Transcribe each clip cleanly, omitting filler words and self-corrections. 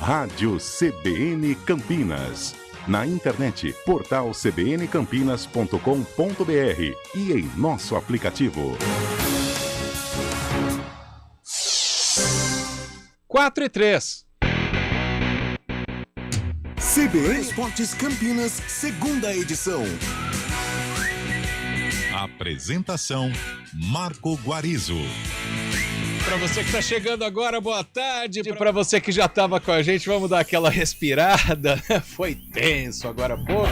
Rádio CBN Campinas. Na internet, portal cbncampinas.com.br e em nosso aplicativo. 4:03. CBN Esportes Campinas, segunda edição. Apresentação: Marco Guarizo. Para você que está chegando agora, boa tarde. Para você que já estava com a gente, vamos dar aquela respirada. Foi tenso agora há pouco.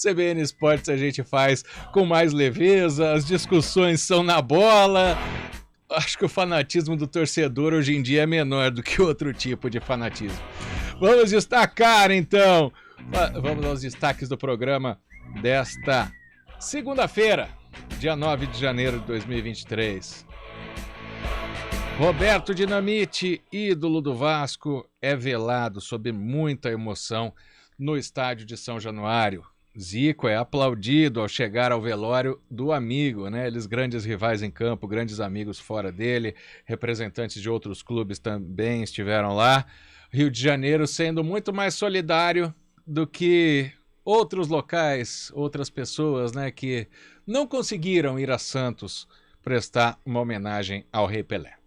CBN Esportes a gente faz com mais leveza, as discussões são na bola. Acho que o fanatismo do torcedor hoje em dia é menor do que outro tipo de fanatismo. Vamos destacar, então. Vamos aos destaques do programa desta segunda-feira, dia 9 de janeiro de 2023. Roberto Dinamite, ídolo do Vasco, é velado sob muita emoção no estádio de São Januário. Zico é aplaudido ao chegar ao velório do amigo, né? Eles grandes rivais em campo, grandes amigos fora dele, representantes de outros clubes também estiveram lá. Rio de Janeiro sendo muito mais solidário do que outros locais, outras pessoas, né, que não conseguiram ir a Santos prestar uma homenagem ao Rei Pelé.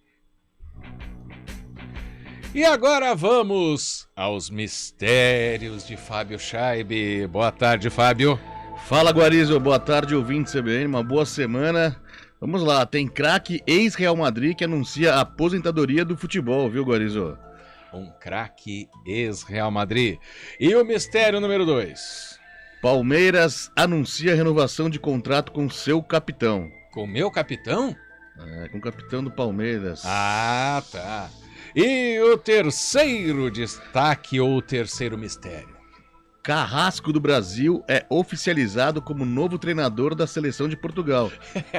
E agora vamos aos mistérios de Fábio Scheibe. Boa tarde, Fábio. Fala, Guarizo. Boa tarde, ouvinte CBN. Uma boa semana. Vamos lá, tem craque ex-Real Madrid que anuncia a aposentadoria do futebol, viu, Guarizo? Um craque ex-Real Madrid. E o mistério número 2? Palmeiras anuncia renovação de contrato com seu capitão. Com o meu capitão? É, com o capitão do Palmeiras. Ah, tá. E o terceiro destaque ou o terceiro mistério? Carrasco do Brasil é oficializado como novo treinador da seleção de Portugal.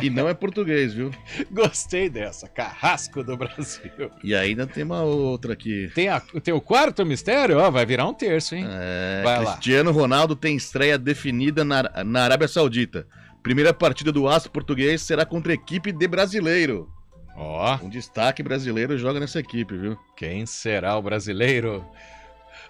E não é português, viu? Gostei dessa, Carrasco do Brasil. E ainda tem uma outra aqui. Tem o quarto mistério? Ó, vai virar um terço, hein? Vai Cristiano Ronaldo tem estreia definida na Arábia Saudita. Primeira partida do astro português será contra a equipe de brasileiro. Ó. Um destaque brasileiro joga nessa equipe, viu? Quem será o brasileiro?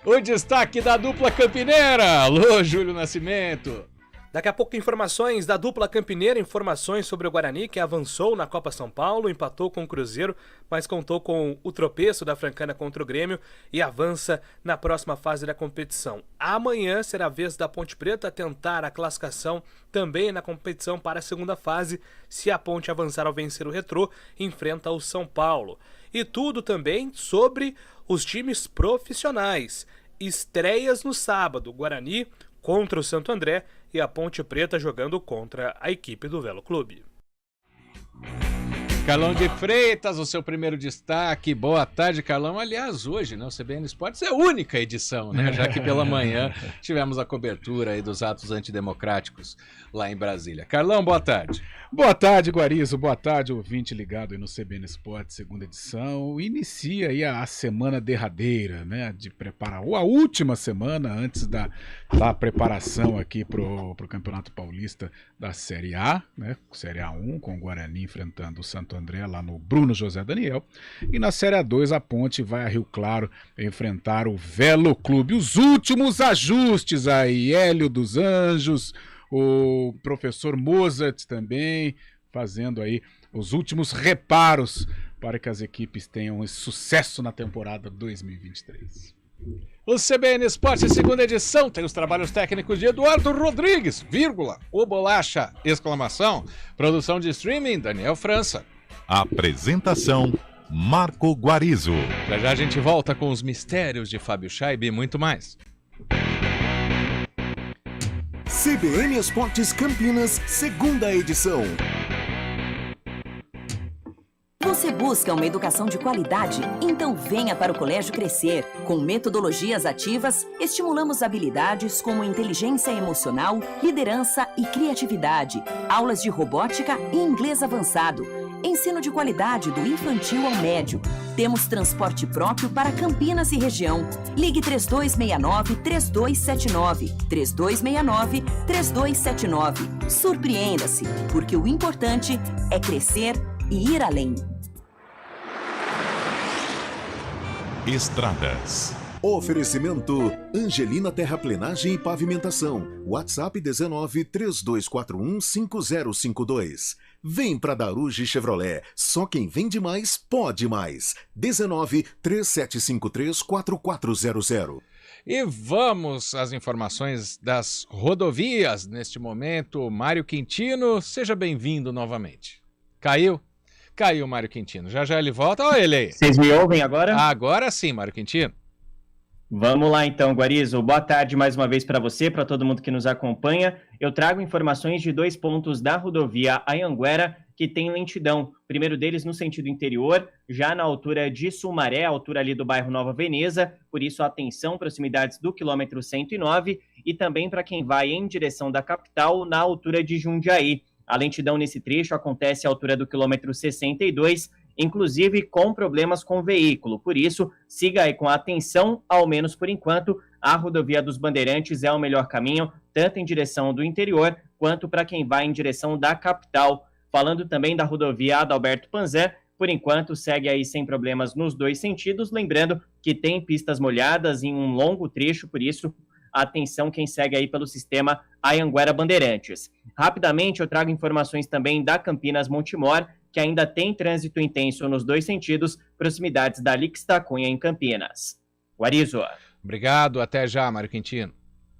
O destaque da dupla campineira. Alô, Júlio Nascimento. Daqui a pouco informações da dupla campineira, informações sobre o Guarani, que avançou na Copa São Paulo, empatou com o Cruzeiro, mas contou com o tropeço da Francana contra o Grêmio e avança na próxima fase da competição. Amanhã será a vez da Ponte Preta tentar a classificação também na competição para a segunda fase. Se a Ponte avançar ao vencer o Retrô, enfrenta o São Paulo. E tudo também sobre os times profissionais. Estreias no sábado, Guarani contra o Santo André e a Ponte Preta jogando contra a equipe do Velo Clube. Carlão de Freitas, o seu primeiro destaque. Boa tarde, Carlão. Aliás, hoje, né, o CBN Esportes é a única edição, né? Já que pela manhã tivemos a cobertura aí dos atos antidemocráticos lá em Brasília. Carlão, boa tarde. Boa tarde, Guarizo. Boa tarde, ouvinte ligado aí no CBN Esportes, segunda edição. Inicia aí a semana derradeira, né? De preparar, ou a última semana antes da preparação aqui pro Campeonato Paulista da Série A, né? Série A1, com o Guarani enfrentando o Santo André lá no Bruno José Daniel. E na Série A2 a Ponte vai a Rio Claro enfrentar o Velo Clube. Os últimos ajustes aí, Hélio dos Anjos, o professor Mozart também fazendo aí os últimos reparos para que as equipes tenham esse sucesso na temporada 2023. O CBN Esporte, segunda edição, tem os trabalhos técnicos de Eduardo Rodrigues, vírgula, o Bolacha, exclamação, produção de streaming, Daniel França. Apresentação: Marco Guarizo. Já já a gente volta com os mistérios de Fábio Scheibe e muito mais. CBN Esportes Campinas, segunda edição. Você busca uma educação de qualidade? Então venha para o Colégio Crescer. Com metodologias ativas, estimulamos habilidades como inteligência emocional, liderança e criatividade. Aulas de robótica e inglês avançado. Ensino de qualidade do infantil ao médio. Temos transporte próprio para Campinas e região. Ligue 3269-3279. 3269-3279. Surpreenda-se, porque o importante é crescer e ir além. Estradas. Oferecimento Angelina Terraplenagem e Pavimentação. WhatsApp 19 3241 5052. Vem pra Daruge Chevrolet. Só quem vende mais, pode mais. 19 3753 4400. E vamos às informações das rodovias neste momento. Mário Quintino, seja bem-vindo novamente. Caiu? Caiu, Mário Quintino. Já já ele volta. Olha ele aí. Vocês me ouvem agora? Agora sim, Mário Quintino. Vamos lá então, Guarizo. Boa tarde mais uma vez para você, para todo mundo que nos acompanha. Eu trago informações de 2 pontos da rodovia Anhanguera que tem lentidão. O primeiro deles no sentido interior, já na altura de Sumaré, altura ali do bairro Nova Veneza. Por isso, atenção, proximidades do quilômetro 109. E também para quem vai em direção da capital, na altura de Jundiaí. A lentidão nesse trecho acontece à altura do quilômetro 62, inclusive com problemas com o veículo. Por isso, siga aí com atenção, ao menos por enquanto. A rodovia dos Bandeirantes é o melhor caminho, tanto em direção do interior, quanto para quem vai em direção da capital. Falando também da rodovia Adalberto Panzé, por enquanto segue aí sem problemas nos 2 sentidos, lembrando que tem pistas molhadas em um longo trecho, por isso, atenção quem segue aí pelo sistema Anhanguera Bandeirantes. Rapidamente eu trago informações também da Campinas Montemor, que ainda tem trânsito intenso nos 2 sentidos, proximidades da Lix da Cunha em Campinas. Guarizo. Obrigado, até já, Mário Quintino.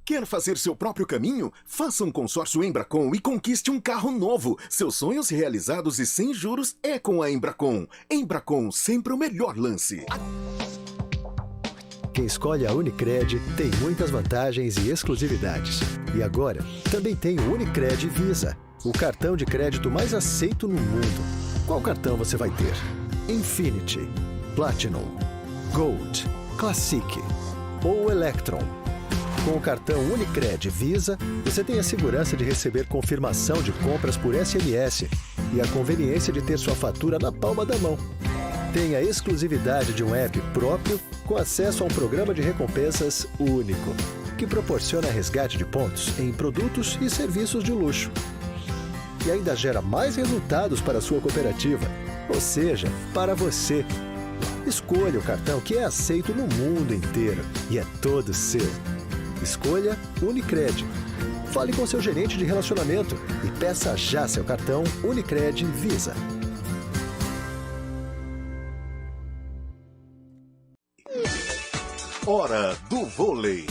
Quer fazer seu próprio caminho? Faça um consórcio Embracon e conquiste um carro novo. Seus sonhos realizados e sem juros é com a Embracon. Embracon, sempre o melhor lance. Quem escolhe a Unicred tem muitas vantagens e exclusividades. E agora, também tem o Unicred Visa, o cartão de crédito mais aceito no mundo. Qual cartão você vai ter? Infinity, Platinum, Gold, Classic ou Electron? Com o cartão Unicred Visa, você tem a segurança de receber confirmação de compras por SMS e a conveniência de ter sua fatura na palma da mão. Tem a exclusividade de um app próprio com acesso a um programa de recompensas único, que proporciona resgate de pontos em produtos e serviços de luxo. E ainda gera mais resultados para a sua cooperativa, ou seja, para você. Escolha o cartão que é aceito no mundo inteiro e é todo seu. Escolha Unicred. Fale com seu gerente de relacionamento e peça já seu cartão Unicred Visa. Hora do vôlei.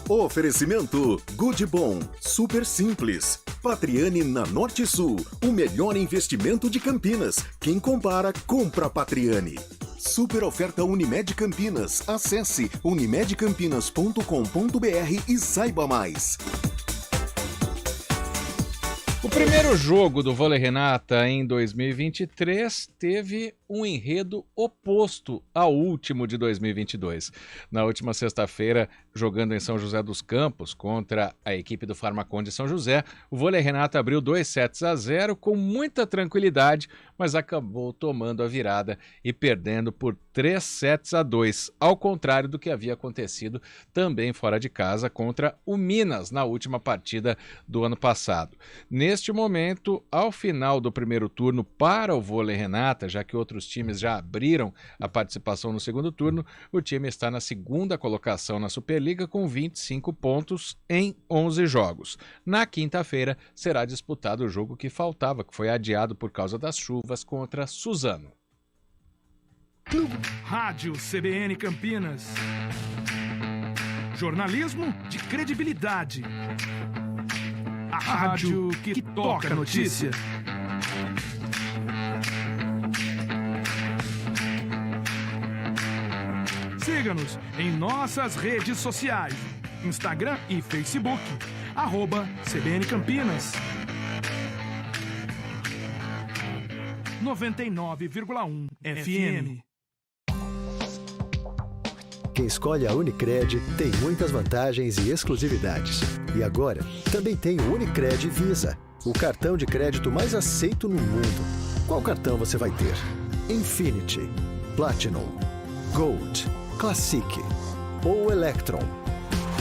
Oferecimento Goodbom, super simples. Patriani na Norte Sul, o melhor investimento de Campinas. Quem compara, compra Patriani. Super oferta Unimed Campinas. Acesse unimedcampinas.com.br e saiba mais. O primeiro jogo do Vôlei Renata em 2023 teve um enredo oposto ao último de 2022. Na última sexta-feira, jogando em São José dos Campos contra a equipe do Farmacon de São José, o Vôlei Renata abriu 2-0 com muita tranquilidade, mas acabou tomando a virada e perdendo por 3-2, ao contrário do que havia acontecido também fora de casa contra o Minas na última partida do ano passado. Neste momento, ao final do primeiro turno para o Vôlei Renata, já que outros times já abriram a participação no segundo turno, o time está na segunda colocação na Superliga com 25 pontos em 11 jogos. Na quinta-feira será disputado o jogo que faltava, que foi adiado por causa das chuvas contra Suzano. Rádio CBN Campinas. Jornalismo de credibilidade. A rádio que toca a notícia. Siga-nos em nossas redes sociais, Instagram e Facebook, @CBN Campinas. 99,1 FM. Quem escolhe a Unicred tem muitas vantagens e exclusividades. E agora, também tem o Unicred Visa, o cartão de crédito mais aceito no mundo. Qual cartão você vai ter? Infinity, Platinum, Gold, Classic ou Electron?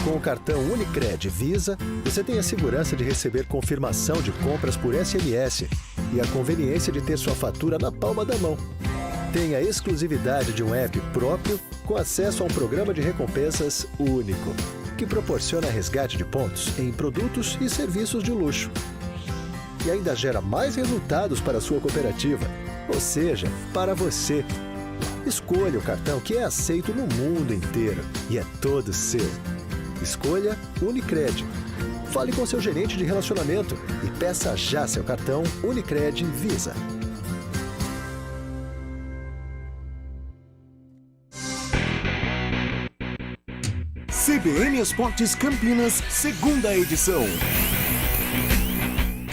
Com o cartão Unicred Visa, você tem a segurança de receber confirmação de compras por SMS e a conveniência de ter sua fatura na palma da mão. Tem a exclusividade de um app próprio com acesso a um programa de recompensas único, que proporciona resgate de pontos em produtos e serviços de luxo. E ainda gera mais resultados para a sua cooperativa, ou seja, para você. Escolha o cartão que é aceito no mundo inteiro e é todo seu. Escolha Unicred. Fale com seu gerente de relacionamento e peça já seu cartão Unicred Visa. CBN Esportes Campinas, segunda edição.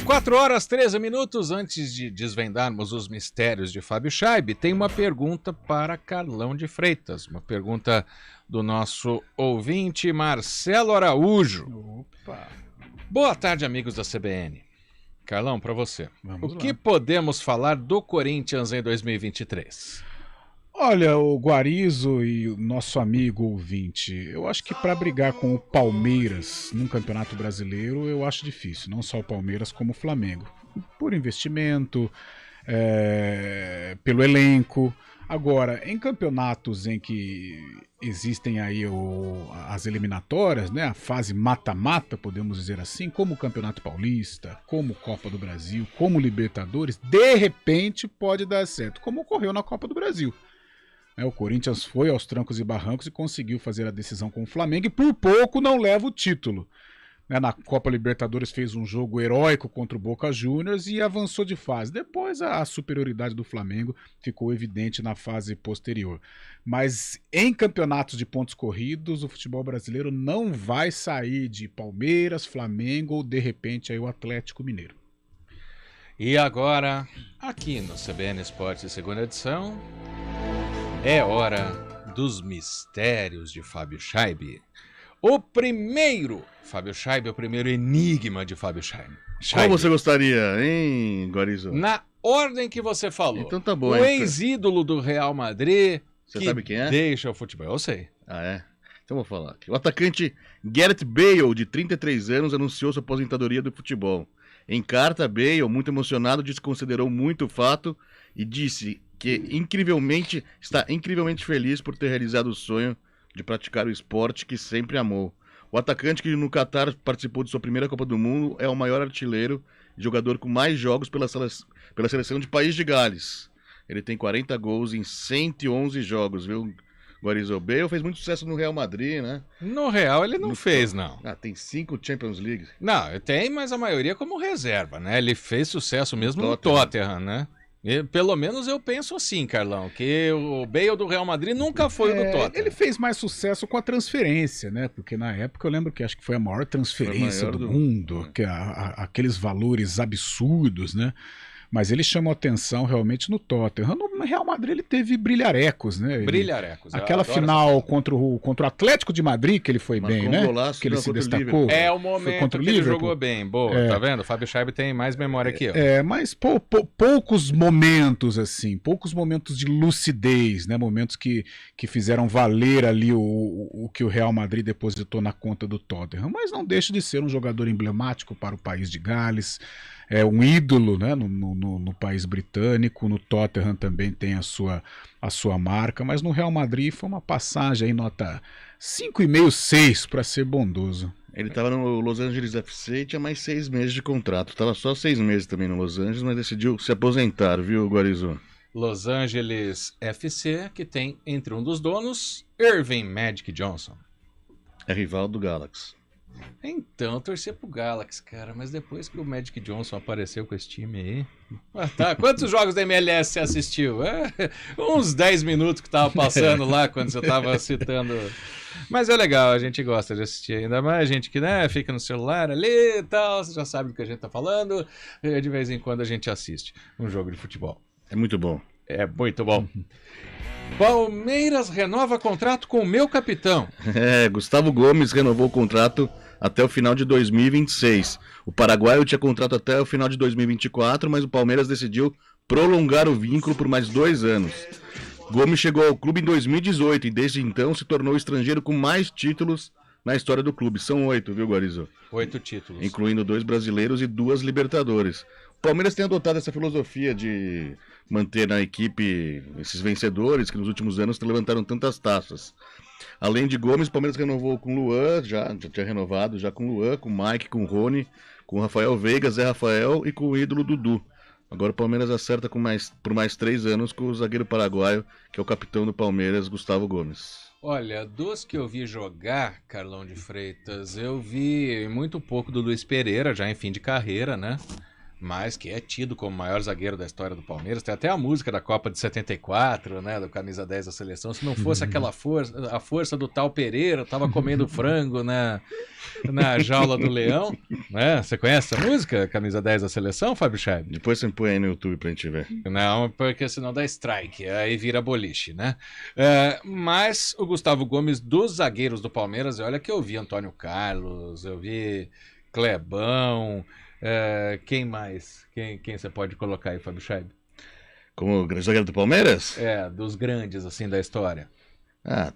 4h13. Antes de desvendarmos os mistérios de Fábio Scheib, tem uma pergunta para Carlão de Freitas. Uma pergunta do nosso ouvinte Marcelo Araújo. Opa! Boa tarde, amigos da CBN. Carlão, para você. Vamos o lá. que podemos falar do Corinthians em 2023? Olha, o Guarizo e o nosso amigo ouvinte, eu acho que para brigar com o Palmeiras num Campeonato Brasileiro, eu acho difícil. Não só o Palmeiras, como o Flamengo. Por investimento, pelo elenco. Agora, em campeonatos em que existem aí as eliminatórias, né, a fase mata-mata, podemos dizer assim, como o Campeonato Paulista, como Copa do Brasil, como Libertadores, de repente pode dar certo, como ocorreu na Copa do Brasil. O Corinthians foi aos trancos e barrancos e conseguiu fazer a decisão com o Flamengo e por pouco não leva o título. Na Copa Libertadores fez um jogo heróico contra o Boca Juniors e avançou de fase. Depois a superioridade do Flamengo ficou evidente na fase posterior. Mas em campeonatos de pontos corridos, o futebol brasileiro não vai sair de Palmeiras, Flamengo ou de repente aí o Atlético Mineiro. E agora, aqui no CBN Esportes segunda edição, é hora dos mistérios de Fábio Scheib. O primeiro enigma de Fábio Scheib. Qual você gostaria, hein, Guarizo? Na ordem que você falou. Então tá bom. O ex-ídolo do Real Madrid, você sabe quem é? Deixa o futebol, eu sei. Ah, é? Então vou falar aqui. O atacante Gareth Bale, de 33 anos, anunciou sua aposentadoria do futebol. Em carta, Bale, muito emocionado, desconsiderou muito o fato e disse que está incrivelmente feliz por ter realizado o sonho de praticar o esporte que sempre amou. O atacante que no Catar participou de sua primeira Copa do Mundo é o maior artilheiro e jogador com mais jogos pela seleção de País de Gales. Ele tem 40 gols em 111 jogos, viu? Guarizo. Bale fez muito sucesso no Real Madrid, né? No Real ele não fez, não. Ah, tem 5 Champions League. Não, tem, mas a maioria como reserva, né? Ele fez sucesso mesmo no Tottenham, né? E, pelo menos eu penso assim, Carlão, que o Bale do Real Madrid nunca foi do Tottenham. Ele fez mais sucesso com a transferência, né? Porque na época eu lembro que acho que foi a maior transferência do mundo, que aqueles valores absurdos, né? Mas ele chamou atenção realmente no Tottenham. No Real Madrid ele teve brilharecos, né? Brilharecos. Aquela final contra o Atlético de Madrid, que ele foi bem, né? Golaço, que ele se destacou. É o momento que ele jogou bem. Boa, tá vendo? O Fábio Scheib tem mais memória que eu. Mas poucos momentos, assim, poucos momentos de lucidez, né? Momentos que fizeram valer ali o que o Real Madrid depositou na conta do Tottenham. Mas não deixa de ser um jogador emblemático para o país de Gales. É um ídolo, né, no país britânico. No Tottenham também tem a sua marca, mas no Real Madrid foi uma passagem aí, nota 5,5, 6, para ser bondoso. Ele estava no Los Angeles FC e tinha mais 6 meses de contrato. Tava só 6 meses também no Los Angeles, mas decidiu se aposentar, viu, Guarizo? Los Angeles FC, que tem entre um dos donos, Irving Magic Johnson. É rival do Galaxy. Então, eu torcia pro Galaxy, cara, mas depois que o Magic Johnson apareceu com esse time aí... tá. Quantos jogos da MLS você assistiu? Uns 10 minutos que tava passando lá quando você tava citando... Mas é legal, a gente gosta de assistir, ainda mais a gente que, né, fica no celular ali e tal, você já sabe do que a gente tá falando, e de vez em quando a gente assiste um jogo de futebol. É muito bom. É muito bom. Palmeiras renova contrato com o meu capitão. Gustavo Gomes renovou o contrato até o final de 2026. O paraguaio tinha contrato até o final de 2024, mas o Palmeiras decidiu prolongar o vínculo por mais 2 anos. Gomes chegou ao clube em 2018 e desde então se tornou o estrangeiro com mais títulos na história do clube. São 8, viu, Guarizo? 8 títulos. Incluindo 2 brasileiros e 2 Libertadores. O Palmeiras tem adotado essa filosofia de manter na equipe esses vencedores que nos últimos anos levantaram tantas taças. Além de Gomes, o Palmeiras renovou com o Luan, já tinha renovado já com o Luan, com o Mike, com o Rony, com o Rafael Veiga, Zé Rafael e com o ídolo Dudu. Agora o Palmeiras acerta por mais 3 anos com o zagueiro paraguaio, que é o capitão do Palmeiras, Gustavo Gomes. Olha, dos que eu vi jogar, Carlão de Freitas, eu vi muito pouco do Luiz Pereira, já em fim de carreira, né? Mas que é tido como o maior zagueiro da história do Palmeiras. Tem até a música da Copa de 74, né? Do camisa 10 da seleção. Se não fosse aquela a força do tal Pereira, tava comendo frango na jaula do leão, né? Você conhece essa música, camisa 10 da seleção, Fábio Scheib? Depois você põe aí no YouTube pra gente ver. Não, porque senão dá strike, aí vira boliche, né? Mas o Gustavo Gomes, dos zagueiros do Palmeiras, olha que eu vi Antônio Carlos, eu vi Clebão... quem mais? Quem você pode colocar aí, Fábio Scheib? Como zagueiro do Palmeiras? Dos grandes, assim, da história.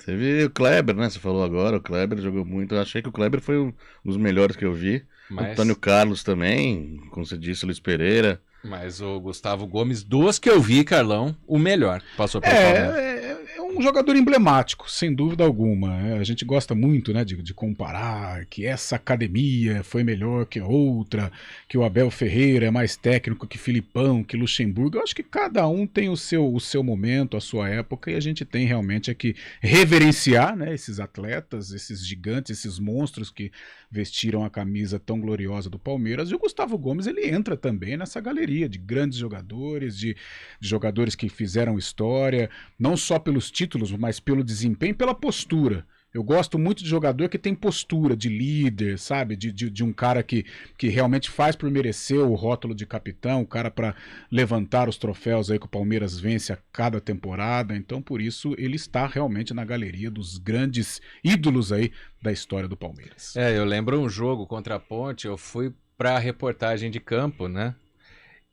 Teve o Kleber, né? Você falou agora, o Kleber jogou muito. Eu achei que o Kleber foi um dos melhores que eu vi. Mas... Antônio Carlos também, como você disse, Luiz Pereira. Mas o Gustavo Gomes, dos que eu vi, Carlão, o melhor passou pelo Palmeiras. É um jogador emblemático, sem dúvida alguma. A gente gosta muito, né, de comparar que essa academia foi melhor que outra, que o Abel Ferreira é mais técnico que Filipão, que Luxemburgo. Eu acho que cada um tem o seu momento, a sua época, e a gente tem realmente que reverenciar, né, esses atletas, esses gigantes, esses monstros que vestiram a camisa tão gloriosa do Palmeiras. E o Gustavo Gomes, ele entra também nessa galeria de grandes jogadores, de jogadores que fizeram história, não só pelos títulos, mas pelo desempenho, pela postura. Eu gosto muito de jogador que tem postura, de líder, sabe? De um cara que realmente faz por merecer o rótulo de capitão, o cara para levantar os troféus aí que o Palmeiras vence a cada temporada. Então, por isso, ele está realmente na galeria dos grandes ídolos aí da história do Palmeiras. Eu lembro um jogo contra a Ponte, eu fui pra reportagem de campo, né?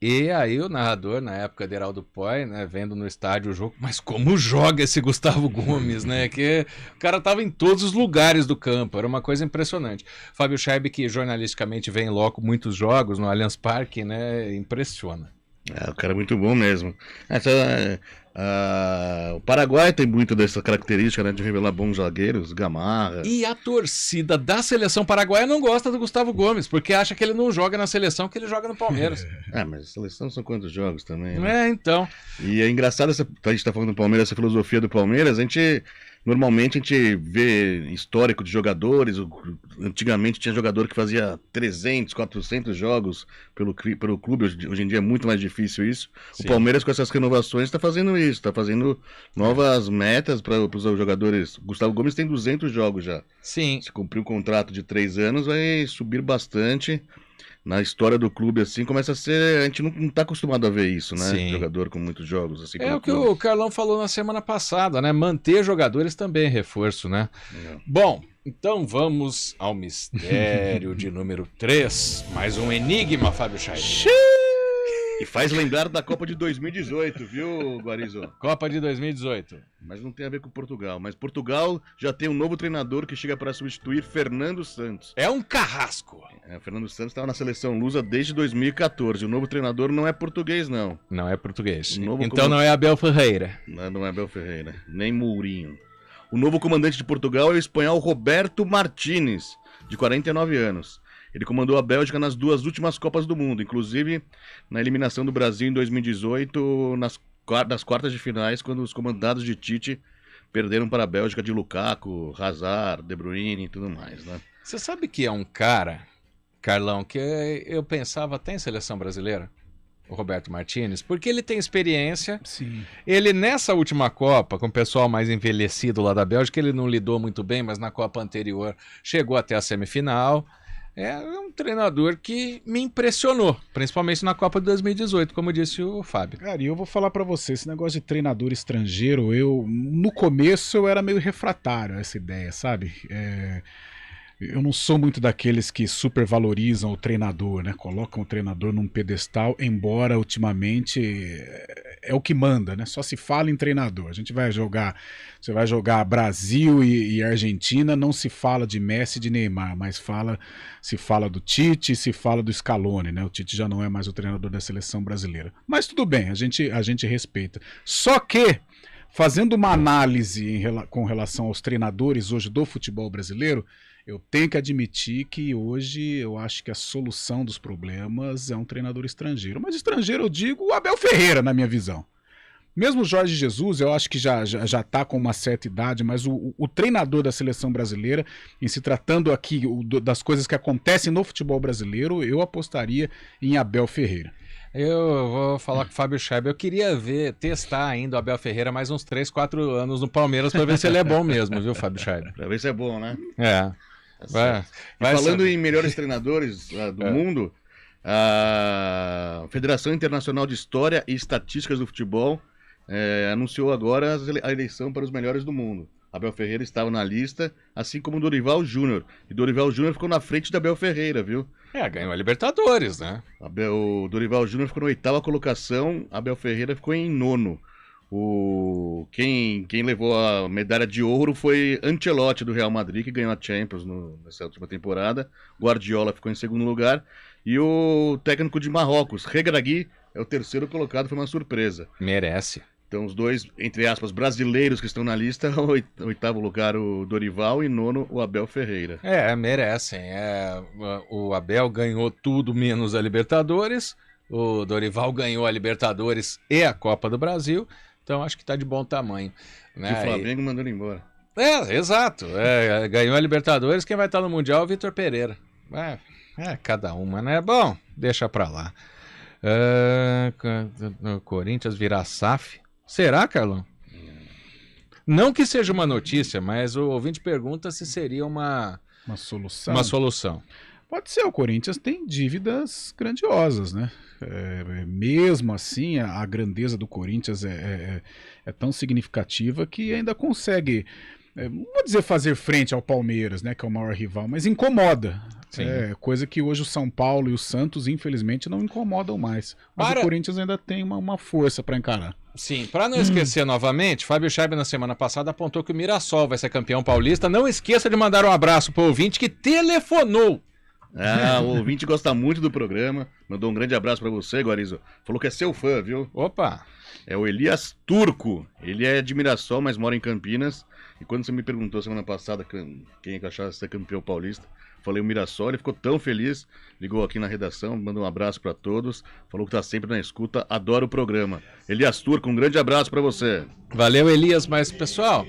E aí o narrador, na época de Heraldo Poy, né, vendo no estádio o jogo, mas como joga esse Gustavo Gomes, né, que o cara tava em todos os lugares do campo, era uma coisa impressionante. Fábio Scheib, que jornalisticamente vem em loco muitos jogos no Allianz Parque, né, impressiona. O cara é muito bom mesmo. O Paraguai tem muito dessa característica, né, de revelar bons zagueiros, Gamarra. E a torcida da seleção paraguaia não gosta do Gustavo Gomes, porque acha que ele não joga na seleção, que ele joga no Palmeiras. Mas a seleção são quantos jogos também, né? Então. E é engraçado, a gente tá falando do Palmeiras, essa filosofia do Palmeiras, normalmente a gente vê histórico de jogadores. Antigamente tinha jogador que fazia 300, 400 jogos pelo clube. Hoje em dia é muito mais difícil isso. Sim. O Palmeiras, com essas renovações, está fazendo isso. Está fazendo novas metas para os jogadores. Gustavo Gomes tem 200 jogos já. Sim. Se cumprir um contrato de 3 anos, vai subir bastante. Na história do clube, assim, começa a ser... A gente não tá acostumado a ver isso, né? Sim. Jogador com muitos jogos, assim. É o que o Carlão falou na semana passada, né? Manter jogadores também é reforço, né? Bom, então vamos ao mistério de número 3. Mais um enigma, Fábio Scheib. E faz lembrar da Copa de 2018, viu, Guarizo? Copa de 2018. Mas não tem a ver com Portugal. Mas Portugal já tem um novo treinador que chega para substituir Fernando Santos. É um carrasco. Fernando Santos estava na seleção lusa desde 2014. O novo treinador não é português, não. Não é português. Então não é Abel Ferreira. Não é Abel Ferreira. Nem Mourinho. O novo comandante de Portugal é o espanhol Roberto Martínez, de 49 anos. Ele comandou a Bélgica nas 2 últimas Copas do Mundo, inclusive na eliminação do Brasil em 2018, nas quartas de finais, quando os comandados de Tite perderam para a Bélgica de Lukaku, Hazard, De Bruyne e tudo mais, né? Você sabe que é um cara, Carlão, que eu pensava até em seleção brasileira? O Roberto Martínez, porque ele tem experiência. Sim. Ele, nessa última Copa, com o pessoal mais envelhecido lá da Bélgica, ele não lidou muito bem, mas na Copa anterior chegou até a semifinal. É um treinador que me impressionou, principalmente na Copa de 2018, como disse o Fábio. Cara, e eu vou falar pra você, esse negócio de treinador estrangeiro, no começo eu era meio refratário a essa ideia, sabe? Eu não sou muito daqueles que supervalorizam o treinador, né? Colocam o treinador num pedestal, embora ultimamente é o que manda, né? Só se fala em treinador. Você vai jogar Brasil e Argentina, não se fala de Messi e de Neymar, mas se fala do Tite, se fala do Scaloni, né? O Tite já não é mais o treinador da seleção brasileira. Mas tudo bem, a gente respeita. Só que, fazendo uma análise com relação aos treinadores hoje do futebol brasileiro, eu tenho que admitir que hoje eu acho que a solução dos problemas é um treinador estrangeiro. Mas estrangeiro eu digo o Abel Ferreira, na minha visão. Mesmo o Jorge Jesus, eu acho que já está com uma certa idade, mas o treinador da seleção brasileira, em se tratando aqui das coisas que acontecem no futebol brasileiro, eu apostaria em Abel Ferreira. Eu vou falar com o Fábio Scheiber. Eu queria testar ainda o Abel Ferreira mais uns 3, 4 anos no Palmeiras para ver se ele é bom mesmo, viu, Fábio Scheiber? Pra ver se é bom, né? É. Falando em melhores treinadores do mundo, a Federação Internacional de História e Estatísticas do Futebol anunciou agora a eleição para os melhores do mundo. Abel Ferreira estava na lista, assim como o Dorival Júnior. E Dorival Júnior ficou na frente da Abel Ferreira, viu? Ganhou a Libertadores, né? O Dorival Júnior ficou na 8ª colocação, Abel Ferreira ficou em 9º. Quem levou a medalha de ouro foi Ancelotti, do Real Madrid, que ganhou a Champions nessa última temporada. Guardiola ficou em 2º lugar. E o técnico de Marrocos, Regragui, é o 3º colocado, foi uma surpresa. Merece. Então os dois, entre aspas, brasileiros que estão na lista, 8º lugar o Dorival e 9º o Abel Ferreira. Merecem. O Abel ganhou tudo menos a Libertadores, o Dorival ganhou a Libertadores e a Copa do Brasil, então acho que tá de bom tamanho. Né? E o Flamengo mandou ele embora. Exato. Ganhou a Libertadores, quem vai estar no Mundial é o Vitor Pereira. Cada uma, né? Bom, deixa pra lá. O Corinthians virar SAF. Será, Carlão? Não que seja uma notícia, mas o ouvinte pergunta se seria uma solução. Uma solução. Pode ser, o Corinthians tem dívidas grandiosas, né? Mesmo assim, a grandeza do Corinthians é tão significativa que ainda consegue, não vou dizer fazer frente ao Palmeiras, né, que é o maior rival, mas incomoda. Coisa que hoje o São Paulo e o Santos, infelizmente, não incomodam mais. Mas o Corinthians ainda tem uma força para encarar. Sim, para não esquecer novamente, Fábio Scheiber na semana passada apontou que o Mirassol vai ser campeão paulista. Não esqueça de mandar um abraço pro ouvinte que telefonou. O ouvinte gosta muito do programa. Mandou um grande abraço para você, Guarizo. Falou que é seu fã, viu? Opa! É o Elias Turco. Ele é de Mirassol, mas mora em Campinas. E quando você me perguntou semana passada quem é que achava ser campeão paulista, falei o Mirassol, ele ficou tão feliz, ligou aqui na redação, mandou um abraço para todos, falou que tá sempre na escuta, adora o programa. Elias Turco, um grande abraço para você. Valeu, Elias, mas pessoal,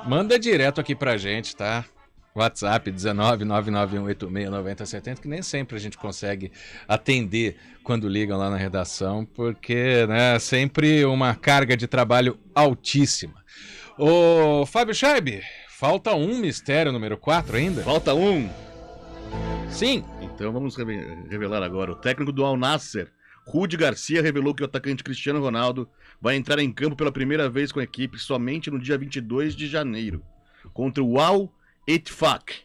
manda direto aqui pra gente, tá? WhatsApp 19991869070, que nem sempre a gente consegue atender quando ligam lá na redação, porque, né, sempre uma carga de trabalho altíssima. Ô, Fábio Scheiber, falta um mistério número 4 ainda? Falta um? Sim. Então vamos revelar agora. O técnico do Al Nassr, Rudi Garcia, revelou que o atacante Cristiano Ronaldo vai entrar em campo pela primeira vez com a equipe somente no dia 22 de janeiro, contra o Al Ettifaq.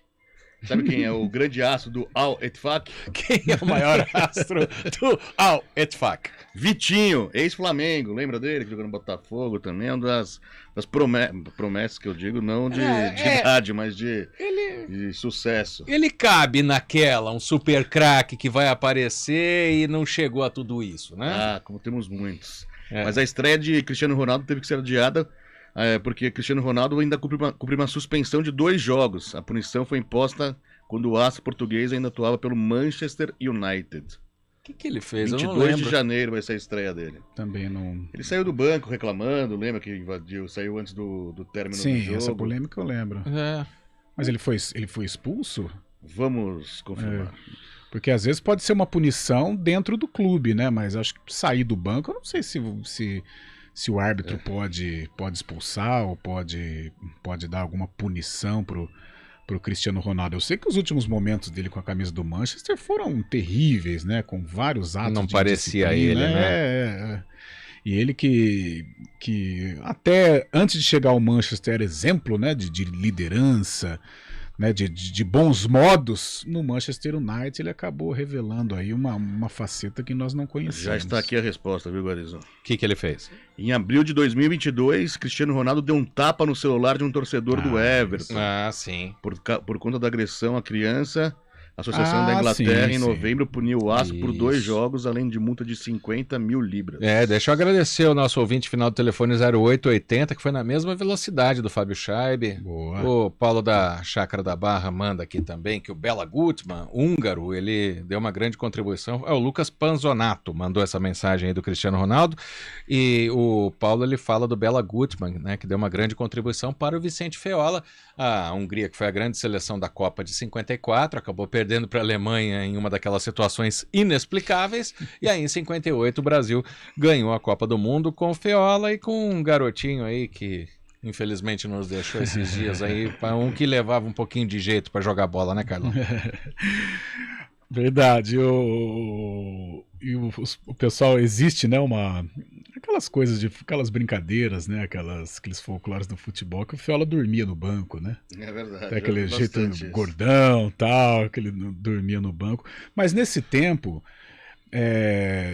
Sabe quem é o grande astro do Al Ettifaq? Quem é o maior astro do Al Ettifaq? Vitinho, ex-Flamengo, lembra dele? Que jogou no Botafogo também, é uma das promessas que eu digo, não de idade, mas de sucesso. Ele cabe naquela, um super craque que vai aparecer e não chegou a tudo isso, né? Como temos muitos. Mas a estreia de Cristiano Ronaldo teve que ser adiada, porque Cristiano Ronaldo ainda cumpriu uma suspensão de 2 jogos. A punição foi imposta quando o astro português ainda atuava pelo Manchester United. O que ele fez? 22 de janeiro vai ser a estreia dele. Também não... Ele saiu do banco reclamando, lembra que saiu antes do término do jogo? Sim, essa polêmica eu lembro. Mas ele foi expulso? Vamos confirmar. Porque às vezes pode ser uma punição dentro do clube, né? Mas acho que sair do banco, eu não sei se o árbitro pode expulsar ou pode dar alguma punição pro Cristiano Ronaldo. Eu sei que os últimos momentos dele com a camisa do Manchester foram terríveis, né? Com vários atos não parecia ele, né? E ele que até antes de chegar ao Manchester era exemplo, né? De liderança, né, de bons modos, no Manchester United ele acabou revelando aí uma faceta que nós não conhecemos. Já está aqui a resposta, viu, Guarizo? O que ele fez? Em abril de 2022, Cristiano Ronaldo deu um tapa no celular de um torcedor do Everton. Sim. Por conta da agressão à criança, a Associação da Inglaterra, em novembro, puniu o astro por 2 jogos, além de multa de 50 mil libras. Deixa eu agradecer o nosso ouvinte final do telefone 0880, que foi na mesma velocidade do Fábio Scheibe. Boa. O Paulo da Chácara da Barra manda aqui também que o Bela Gutmann, húngaro, ele deu uma grande contribuição. O Lucas Panzonato mandou essa mensagem aí do Cristiano Ronaldo. E o Paulo, ele fala do Bela Gutmann, né, que deu uma grande contribuição para o Vicente Feola. A Hungria, que foi a grande seleção da Copa de 54, acabou perdendo para a Alemanha em uma daquelas situações inexplicáveis, e aí em 58 o Brasil ganhou a Copa do Mundo com o Feola e com um garotinho aí que infelizmente nos deixou esses dias aí, um que levava um pouquinho de jeito para jogar bola, né, Carlão? Verdade. O pessoal, existe, né, aquelas coisas, aquelas brincadeiras, né, aqueles folclores do futebol, que o Feola dormia no banco, né? É verdade. Tem aquele jeito gordão, tal, que ele dormia no banco. Mas nesse tempo,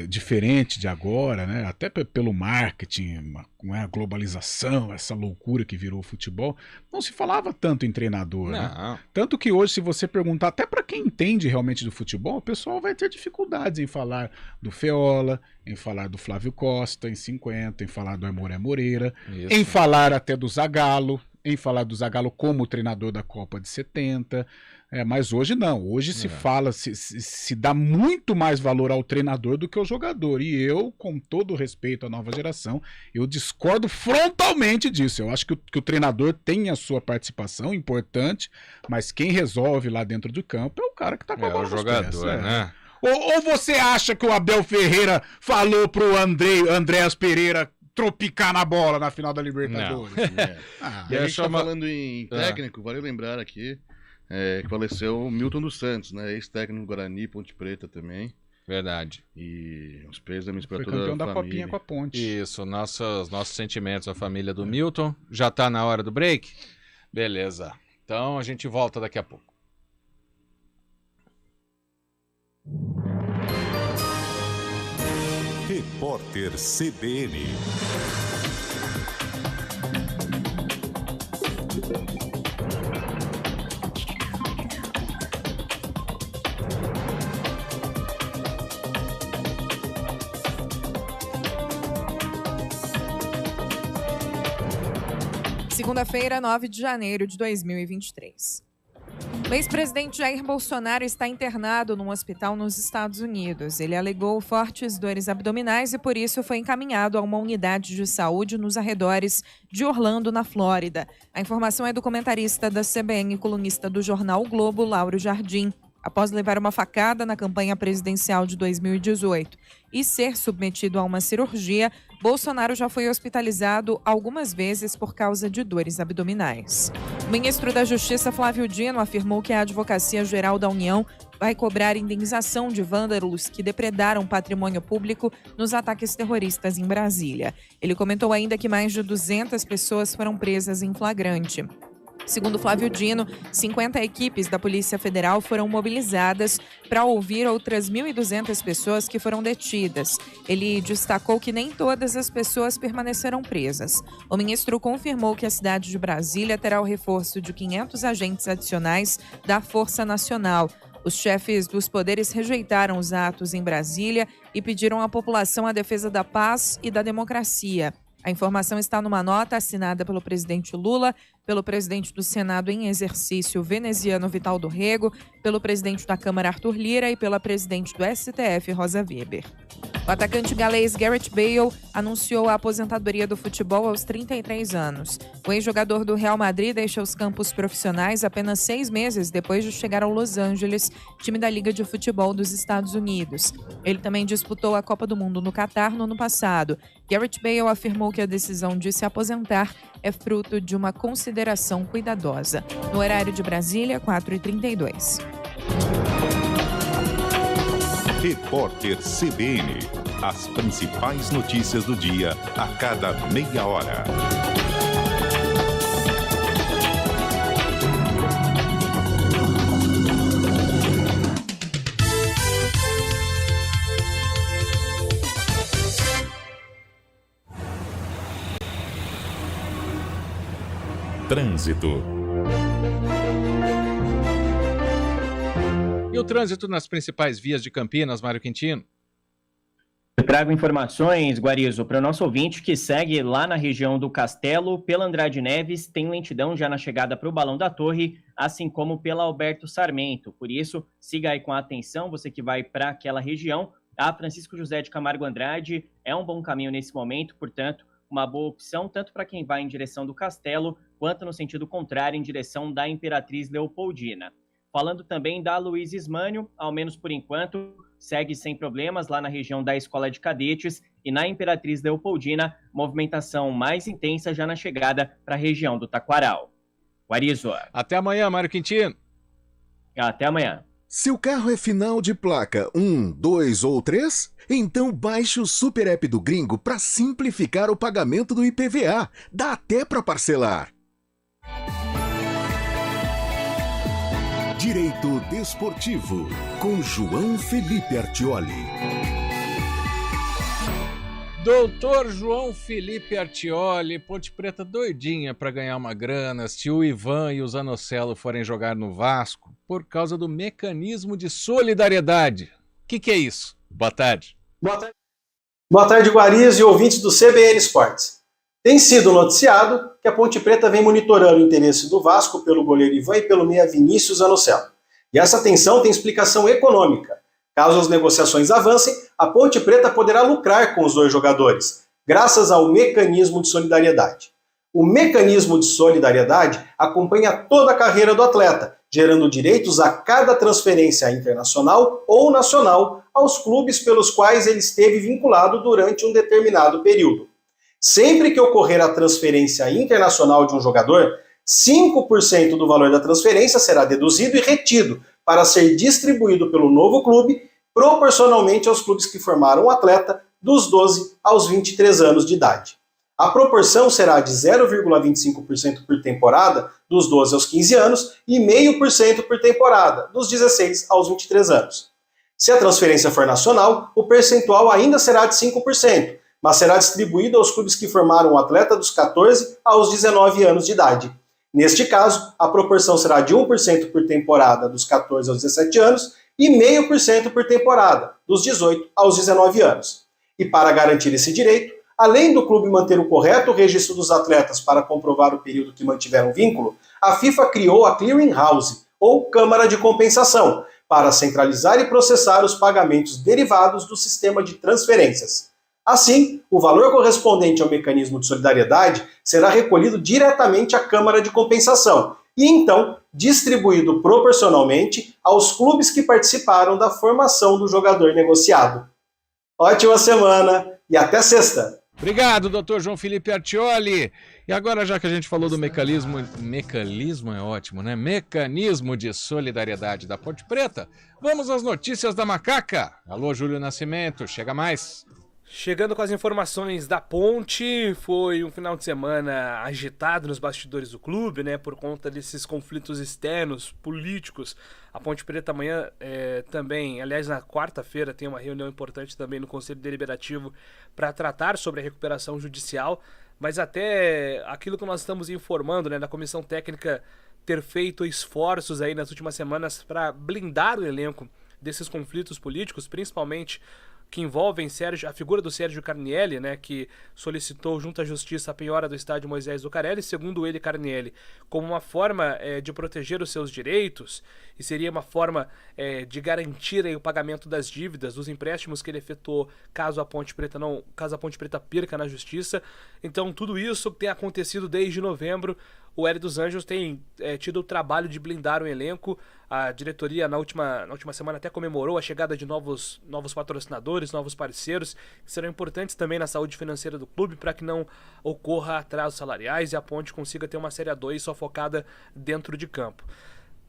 diferente de agora, né, até pelo marketing, a globalização, essa loucura que virou o futebol, não se falava tanto em treinador, né? Tanto que hoje, se você perguntar, até para quem entende realmente do futebol, o pessoal vai ter dificuldades em falar do Feola, em falar do Flávio Costa, em 50, em falar do Aimoré Moreira, em falar até do Zagallo, como treinador da Copa de 70, mas hoje não, hoje se fala, se dá muito mais valor ao treinador do que ao jogador, e eu, com todo respeito à nova geração, eu discordo frontalmente disso. Eu acho que o treinador tem a sua participação importante, mas quem resolve lá dentro do campo é o cara que tá com a bola o jogador, né? Ou você acha que o Abel Ferreira falou pro Andréas Pereira tropicar na bola na final da Libertadores? E a gente tá falando em técnico, vale lembrar aqui que faleceu o Milton dos Santos, né? Ex-técnico do Guarani, Ponte Preta também. Verdade. E os pêsames para toda a campeão família. da Copinha com a Ponte. Isso, nossos sentimentos à família do Milton. Já tá na hora do break? Beleza. Então a gente volta daqui a pouco. Repórter CBN. Segunda-feira, 9 de janeiro de 2023. O ex-presidente Jair Bolsonaro está internado num hospital nos Estados Unidos. Ele alegou fortes dores abdominais e, por isso, foi encaminhado a uma unidade de saúde nos arredores de Orlando, na Flórida. A informação é do comentarista da CBN e colunista do jornal o Globo, Lauro Jardim. Após levar uma facada na campanha presidencial de 2018 e ser submetido a uma cirurgia, Bolsonaro já foi hospitalizado algumas vezes por causa de dores abdominais. O ministro da Justiça, Flávio Dino, afirmou que a Advocacia Geral da União vai cobrar indenização de vândalos que depredaram patrimônio público nos ataques terroristas em Brasília. Ele comentou ainda que mais de 200 pessoas foram presas em flagrante. Segundo Flávio Dino, 50 equipes da Polícia Federal foram mobilizadas para ouvir outras 1.200 pessoas que foram detidas. Ele destacou que nem todas as pessoas permaneceram presas. O ministro confirmou que a cidade de Brasília terá o reforço de 500 agentes adicionais da Força Nacional. Os chefes dos poderes rejeitaram os atos em Brasília e pediram à população a defesa da paz e da democracia. A informação está numa nota assinada pelo presidente Lula, pelo presidente do Senado em exercício veneziano Vital do Rego, pelo presidente da Câmara Arthur Lira e pela presidente do STF Rosa Weber. O atacante galês Gareth Bale anunciou a aposentadoria do futebol aos 33 anos. O ex-jogador do Real Madrid deixa os campos profissionais apenas 6 meses depois de chegar ao Los Angeles, time da Liga de Futebol dos Estados Unidos. Ele também disputou a Copa do Mundo no Catar no ano passado. Gareth Bale afirmou que a decisão de se aposentar é fruto de uma consideração cuidadosa. No horário de Brasília, 4h32. Repórter CBN. As principais notícias do dia a cada meia hora. Trânsito. E o trânsito nas principais vias de Campinas, Mário Quintino? Eu trago informações, Guarizo, para o nosso ouvinte que segue lá na região do Castelo, pela Andrade Neves, tem lentidão já na chegada para o Balão da Torre, assim como pela Alberto Sarmento. Por isso, siga aí com atenção, você que vai para aquela região. A Francisco José de Camargo Andrade é um bom caminho nesse momento, portanto, uma boa opção, tanto para quem vai em direção do Castelo, quanto no sentido contrário, em direção da Imperatriz Leopoldina. Falando também da Luiz Ismânio, ao menos por enquanto, segue sem problemas lá na região da Escola de Cadetes e na Imperatriz Leopoldina, movimentação mais intensa já na chegada para a região do Taquaral. Guarizo. Até amanhã, Mário Quintino. Até amanhã. Seu carro é final de placa 1, 2 ou 3? Então baixe o Super App do Gringo para simplificar o pagamento do IPVA. Dá até para parcelar. Direito Desportivo, com João Felipe Artioli. Doutor João Felipe Artioli, Ponte Preta doidinha para ganhar uma grana se o Ivan e o Zanocelo forem jogar no Vasco por causa do mecanismo de solidariedade. O que é isso? Boa tarde. Boa tarde, Guarizo e ouvintes do CBN Esportes. Tem sido noticiado que a Ponte Preta vem monitorando o interesse do Vasco pelo goleiro Ivan e pelo meia Vinícius Zanocelo. E essa tensão tem explicação econômica. Caso as negociações avancem, a Ponte Preta poderá lucrar com os dois jogadores, graças ao mecanismo de solidariedade. O mecanismo de solidariedade acompanha toda a carreira do atleta, gerando direitos a cada transferência internacional ou nacional aos clubes pelos quais ele esteve vinculado durante um determinado período. Sempre que ocorrer a transferência internacional de um jogador, 5% do valor da transferência será deduzido e retido para ser distribuído pelo novo clube proporcionalmente aos clubes que formaram o atleta dos 12 aos 23 anos de idade. A proporção será de 0,25% por temporada dos 12 aos 15 anos e 0,5% por temporada dos 16 aos 23 anos. Se a transferência for nacional, o percentual ainda será de 5%, mas será distribuído aos clubes que formaram o atleta dos 14 aos 19 anos de idade. Neste caso, a proporção será de 1% por temporada dos 14 aos 17 anos e 0,5% por temporada dos 18 aos 19 anos. E para garantir esse direito, além do clube manter o correto registro dos atletas para comprovar o período que mantiveram vínculo, a FIFA criou a Clearing House, ou Câmara de Compensação, para centralizar e processar os pagamentos derivados do sistema de transferências. Assim, o valor correspondente ao mecanismo de solidariedade será recolhido diretamente à Câmara de Compensação e, então, distribuído proporcionalmente aos clubes que participaram da formação do jogador negociado. Ótima semana e até sexta! Obrigado, doutor João Felipe Artioli. E agora, já que a gente falou do mecanismo é ótimo, né? Mecanismo de solidariedade da Ponte Preta, vamos às notícias da Macaca. Alô, Júlio Nascimento, chega mais. Chegando com as informações da Ponte, foi um final de semana agitado nos bastidores do clube, né, por conta desses conflitos externos, políticos. A Ponte Preta amanhã também, aliás, na quarta-feira, tem uma reunião importante também no Conselho Deliberativo para tratar sobre a recuperação judicial, mas até aquilo que nós estamos informando, né, da Comissão Técnica ter feito esforços aí nas últimas semanas para blindar o elenco desses conflitos políticos, principalmente que envolvem a figura do Sérgio Carnielli, né, que solicitou junto à Justiça a penhora do estádio Moisés Zuccarelli, segundo ele, Carnielli, como uma forma de proteger os seus direitos, e seria uma forma de garantir aí, o pagamento das dívidas, dos empréstimos que ele efetuou caso a Ponte Preta perca na Justiça. Então, tudo isso tem acontecido desde novembro. O Hélio dos Anjos tem tido o trabalho de blindar o elenco. A diretoria, na última semana, até comemorou a chegada de novos patrocinadores, novos parceiros, que serão importantes também na saúde financeira do clube, para que não ocorra atrasos salariais e a Ponte consiga ter uma Série A2 só focada dentro de campo.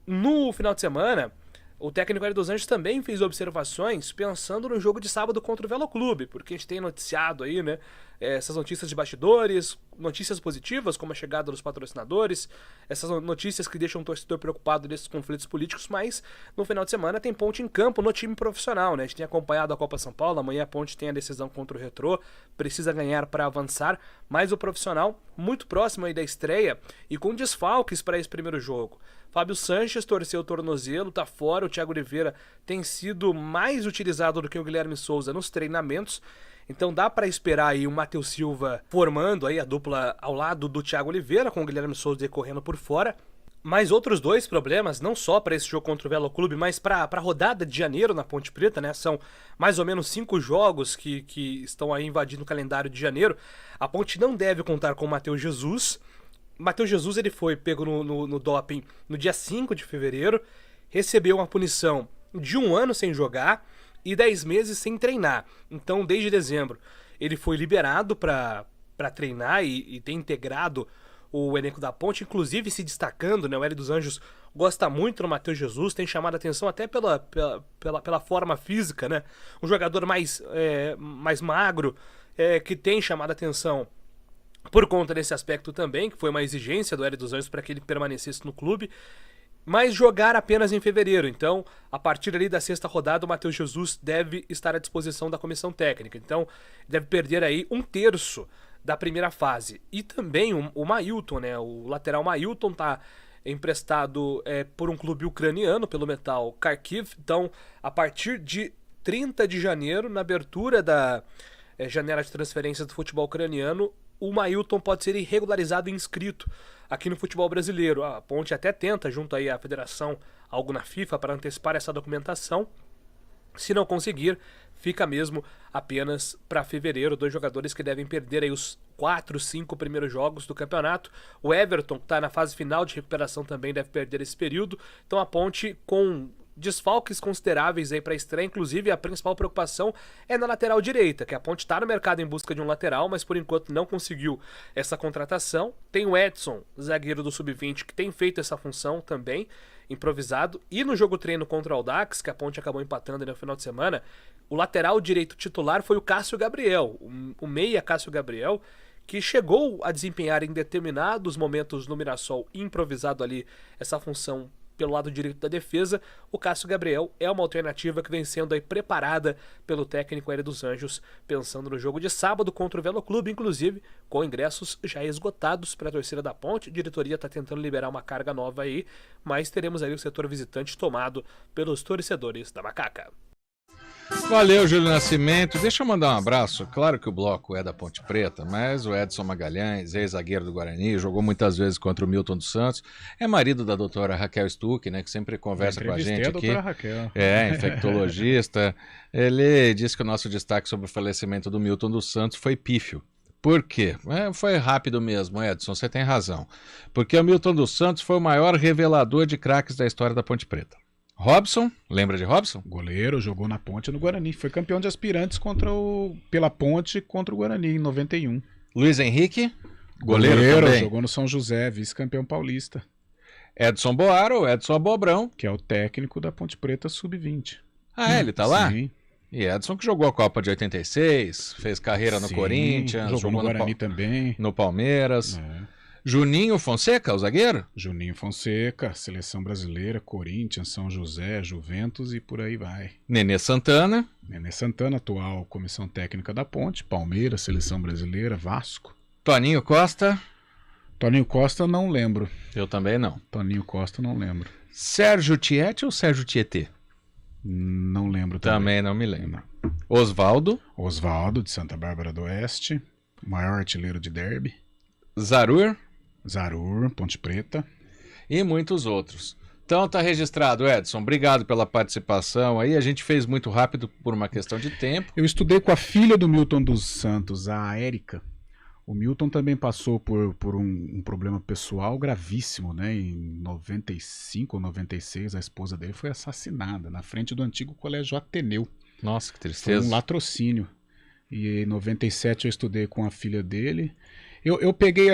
No final de semana, O técnico Hélio dos Anjos também fez observações pensando no jogo de sábado contra o Velo Clube, porque a gente tem noticiado aí, né, essas notícias de bastidores, notícias positivas, como a chegada dos patrocinadores, essas notícias que deixam o torcedor preocupado nesses conflitos políticos, mas no final de semana tem Ponte em campo no time profissional, né? A gente tem acompanhado a Copa São Paulo, amanhã a Ponte tem a decisão contra o Retrô, precisa ganhar para avançar, mas o profissional muito próximo aí da estreia e com desfalques para esse primeiro jogo. Fábio Sanches torceu o tornozelo, tá fora, o Thiago Oliveira tem sido mais utilizado do que o Guilherme Souza nos treinamentos, então dá para esperar aí o Matheus Silva formando aí a dupla ao lado do Thiago Oliveira, com o Guilherme Souza decorrendo por fora. Mas outros dois problemas, não só para esse jogo contra o Velo Clube, mas para a rodada de janeiro na Ponte Preta, né? São mais ou menos 5 jogos que estão aí invadindo o calendário de janeiro. A Ponte não deve contar com o Matheus Jesus. Matheus Jesus ele foi pego no doping no dia 5 de fevereiro, recebeu uma punição de 1 ano sem jogar e 10 meses sem treinar. Então, desde dezembro, ele foi liberado para treinar e tem integrado o elenco da Ponte, inclusive se destacando, né? O Hélio dos Anjos gosta muito do Matheus Jesus, tem chamado a atenção até pela forma física, né? Um jogador mais magro, que tem chamado a atenção por conta desse aspecto também, que foi uma exigência do Hélio dos Anjos para que ele permanecesse no clube, mas jogar apenas em fevereiro. Então, a partir ali da 6ª rodada, o Matheus Jesus deve estar à disposição da comissão técnica. Então, deve perder aí 1/3 da primeira fase. E também o Mailton, né? O lateral Mailton tá emprestado por um clube ucraniano, pelo Metal Kharkiv. Então, a partir de 30 de janeiro, na abertura da janela de transferências do futebol ucraniano, o Mailton pode ser irregularizado e inscrito aqui no futebol brasileiro. A Ponte até tenta, junto aí à federação, algo na FIFA para antecipar essa documentação. Se não conseguir, fica mesmo apenas para fevereiro. 2 jogadores que devem perder aí os 4, 5 primeiros jogos do campeonato. O Everton, que está na fase final de recuperação, também deve perder esse período. Então a Ponte com desfalques consideráveis aí para a estreia, inclusive a principal preocupação é na lateral direita, que a Ponte está no mercado em busca de um lateral, mas por enquanto não conseguiu essa contratação. Tem o Edson, zagueiro do Sub-20, que tem feito essa função também, improvisado, e no jogo treino contra o Audax, que a Ponte acabou empatando no final de semana, o lateral direito titular foi o Cássio Gabriel, o meia Cássio Gabriel, que chegou a desempenhar em determinados momentos no Mirassol, improvisado ali essa função pelo lado direito da defesa. O Cássio Gabriel é uma alternativa que vem sendo aí preparada pelo técnico Hélio dos Anjos, pensando no jogo de sábado contra o Velo Clube, inclusive com ingressos já esgotados para a torcida da Ponte. A diretoria está tentando liberar uma carga nova aí, mas teremos aí o setor visitante tomado pelos torcedores da Macaca. Valeu, Júlio Nascimento. Deixa eu mandar um abraço. Claro que o bloco é da Ponte Preta, mas o Edson Magalhães, ex-zagueiro do Guarani, jogou muitas vezes contra o Milton dos Santos. É marido da doutora Raquel Stuck, né, que sempre conversa com a gente aqui. A Raquel. Infectologista. Ele disse que o nosso destaque sobre o falecimento do Milton dos Santos foi pífio. Por quê? Foi rápido mesmo, Edson, você tem razão. Porque o Milton dos Santos foi o maior revelador de craques da história da Ponte Preta. Robson, lembra de Robson? Goleiro, jogou na Ponte no Guarani. Foi campeão de aspirantes pela Ponte contra o Guarani em 91. Luiz Henrique, goleiro também. Jogou no São José, vice-campeão paulista. Edson Boaro, Edson Abobrão. Que é o técnico da Ponte Preta Sub-20. Ele tá lá? Sim. E Edson que jogou a Copa de 86, fez carreira no Corinthians. Jogou no Guarani também. No Palmeiras. Juninho Fonseca, o zagueiro? Juninho Fonseca, Seleção Brasileira, Corinthians, São José, Juventus e por aí vai. Nenê Santana. Nenê Santana, atual comissão técnica da Ponte, Palmeiras, Seleção Brasileira, Vasco. Toninho Costa. Toninho Costa não lembro. Eu também não. Toninho Costa não lembro. Sérgio Tiete ou Sérgio Tietê? Não lembro também. Não me lembro. Osvaldo. Osvaldo, de Santa Bárbara do Oeste, maior artilheiro de derby. Zarur, Ponte Preta. E muitos outros. Então tá registrado, Edson. Obrigado pela participação aí. A gente fez muito rápido por uma questão de tempo. Eu estudei com a filha do Milton dos Santos, a Érica. O Milton também passou por um problema pessoal gravíssimo, né? Em 95 ou 96, a esposa dele foi assassinada na frente do antigo Colégio Ateneu. Nossa, que tristeza. Foi um latrocínio. E em 97 eu estudei com a filha dele. Eu peguei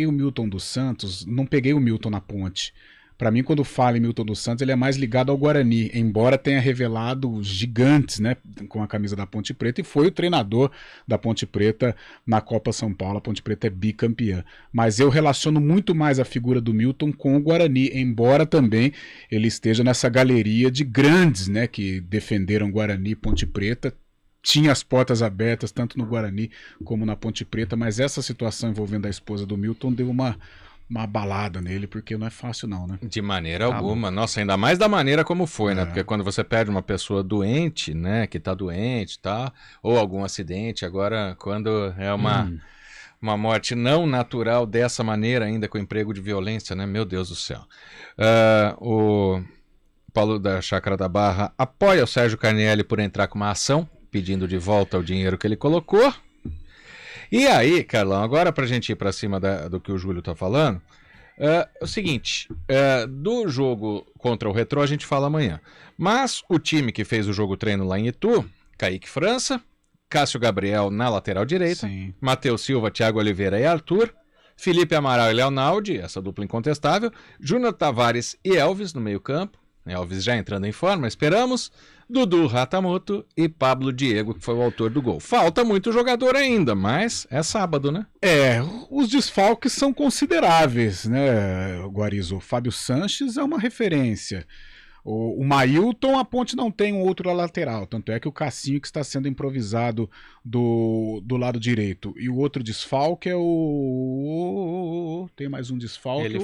o Milton dos Santos, não peguei o Milton na Ponte, Para mim, quando fala em Milton dos Santos, ele é mais ligado ao Guarani, embora tenha revelado gigantes, né, com a camisa da Ponte Preta, e foi o treinador da Ponte Preta na Copa São Paulo. A Ponte Preta é bicampeã. Mas eu relaciono muito mais a figura do Milton com o Guarani, embora também ele esteja nessa galeria de grandes, né, que defenderam Guarani e Ponte Preta. Tinha as portas abertas tanto no Guarani como na Ponte Preta, mas essa situação envolvendo a esposa do Milton deu uma balada nele, porque não é fácil não, né? De maneira alguma. Nossa, ainda mais da maneira como foi, né? Porque quando você perde uma pessoa doente, né? Que tá doente, tá? Ou algum acidente, agora quando é uma morte não natural dessa maneira, ainda com emprego de violência, né? Meu Deus do céu. O Paulo da Chácara da Barra apoia o Sérgio Carnielli por entrar com uma ação, pedindo de volta o dinheiro que ele colocou. E aí, Carlão, agora pra gente ir pra cima do que o Júlio tá falando, é o seguinte, do jogo contra o Retrô a gente fala amanhã, mas o time que fez o jogo treino lá em Itu, Kaique França, Cássio Gabriel na lateral direita, Matheus Silva, Thiago Oliveira e Arthur, Felipe Amaral e Leonaldi, essa dupla incontestável, Júnior Tavares e Elvis no meio campo, Elvis já entrando em forma, esperamos, Dudu Ratamoto e Pablo Diego, que foi o autor do gol. Falta muito jogador ainda, mas é sábado, né? Os desfalques são consideráveis, né, Guarizo? O Fábio Sanches é uma referência. O Mailton, a Ponte não tem um outro lateral, tanto é que o Cassinho que está sendo improvisado do lado direito. E o outro desfalque é tem mais um desfalque,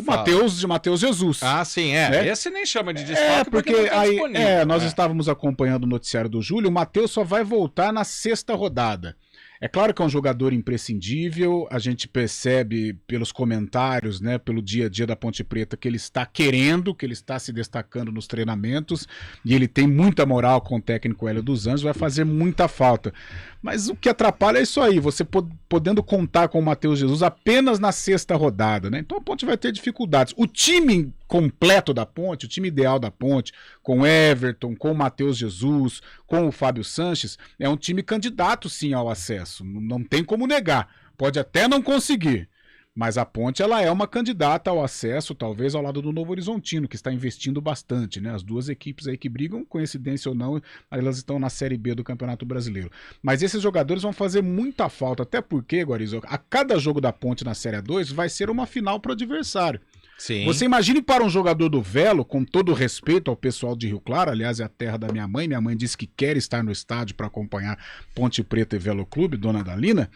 Matheus Jesus. Ah, sim, esse nem chama de desfalque porque não tá aí, disponível. nós estávamos acompanhando o noticiário do Júlio, o Matheus só vai voltar na 6ª rodada. É claro que é um jogador imprescindível, a gente percebe pelos comentários, né, pelo dia a dia da Ponte Preta que ele está querendo, que ele está se destacando nos treinamentos e ele tem muita moral com o técnico Hélio dos Anjos, vai fazer muita falta. Mas o que atrapalha é isso aí, você podendo contar com o Matheus Jesus apenas na 6ª rodada, né? Então a Ponte vai ter dificuldades. O time completo da Ponte, o time ideal da Ponte, com Everton, com o Matheus Jesus, com o Fábio Sanches, é um time candidato sim ao acesso, não tem como negar, pode até não conseguir, mas a Ponte ela é uma candidata ao acesso, talvez ao lado do Novo Horizontino, que está investindo bastante, né? As duas equipes aí que brigam, coincidência ou não, elas estão na Série B do Campeonato Brasileiro. Mas esses jogadores vão fazer muita falta, até porque, Guarizo, a cada jogo da Ponte na Série A2 vai ser uma final para o adversário. Sim. Você imagine para um jogador do Velo, com todo respeito ao pessoal de Rio Claro, aliás é a terra da minha mãe disse que quer estar no estádio para acompanhar Ponte Preta e Velo Clube, Dona Dalina,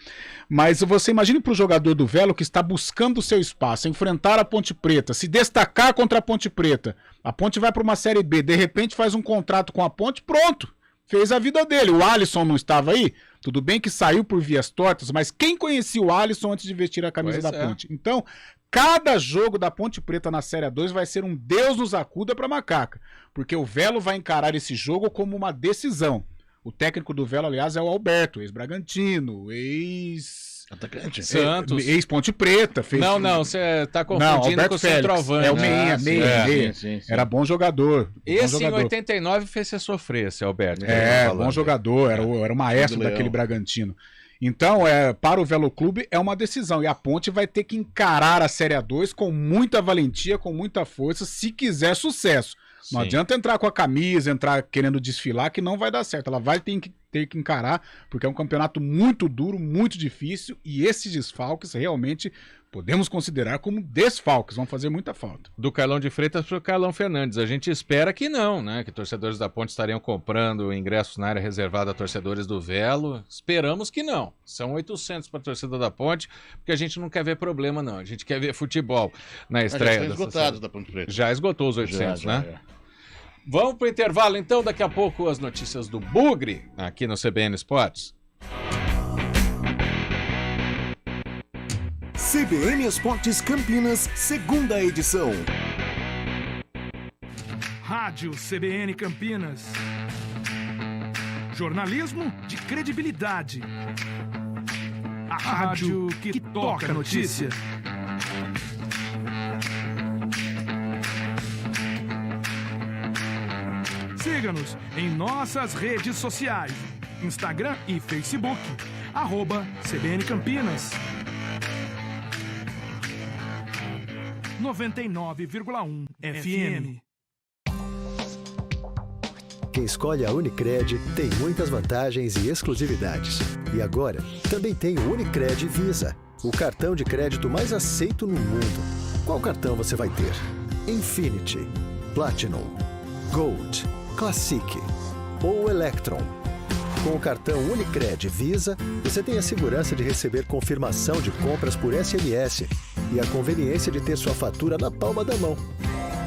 mas você imagine para o jogador do Velo que está buscando o seu espaço, enfrentar a Ponte Preta, se destacar contra a Ponte Preta, a Ponte vai para uma Série B, de repente faz um contrato com a Ponte, pronto, fez a vida dele. O Alisson não estava aí? Tudo bem que saiu por vias tortas, mas quem conhecia o Alisson antes de vestir a camisa da Ponte? Então, cada jogo da Ponte Preta na Série A2 vai ser um Deus nos acuda para Macaca, porque o Velo vai encarar esse jogo como uma decisão. O técnico do Velo, aliás, é o Alberto, ex-Bragantino, atacante. Santos. Ex-Ponte Preta. Não, você tá confundindo com o centroavante. É o meia. Sim. Era bom jogador. Esse em 89 fez você sofrer, esse Alberto. Bom jogador, era o maestro daquele Bragantino. Então, para o Velo Clube é uma decisão, e a Ponte vai ter que encarar a Série A2 com muita valentia, com muita força, se quiser sucesso. Não adianta entrar com a camisa, entrar querendo desfilar, que não vai dar certo. Ela vai ter que encarar, porque é um campeonato muito duro, muito difícil, e esses desfalques realmente podemos considerar como desfalques, vão fazer muita falta. Do Carlão de Freitas para o Carlão Fernandes, a gente espera que não, né? Que torcedores da Ponte estariam comprando ingressos na área reservada a torcedores do Velo. Esperamos que não. São 800 para a torcida da Ponte, porque a gente não quer ver problema, não. A gente quer ver futebol na estreia. Já estão esgotados da Ponte Preta. Já esgotou os 800, né? Vamos para o intervalo, então. Daqui a pouco as notícias do Bugre, aqui no CBN Esportes. CBN Esportes Campinas, 2ª edição. Rádio CBN Campinas. Jornalismo de credibilidade. A rádio que toca a notícia. Siga-nos em nossas redes sociais, Instagram e Facebook, @CBN Campinas. 99,1 FM. Quem escolhe a Unicred tem muitas vantagens e exclusividades. E agora, também tem o Unicred Visa, o cartão de crédito mais aceito no mundo. Qual cartão você vai ter? Infinity, Platinum, Gold, Classic ou Electron? Com o cartão Unicred Visa, você tem a segurança de receber confirmação de compras por SMS e a conveniência de ter sua fatura na palma da mão.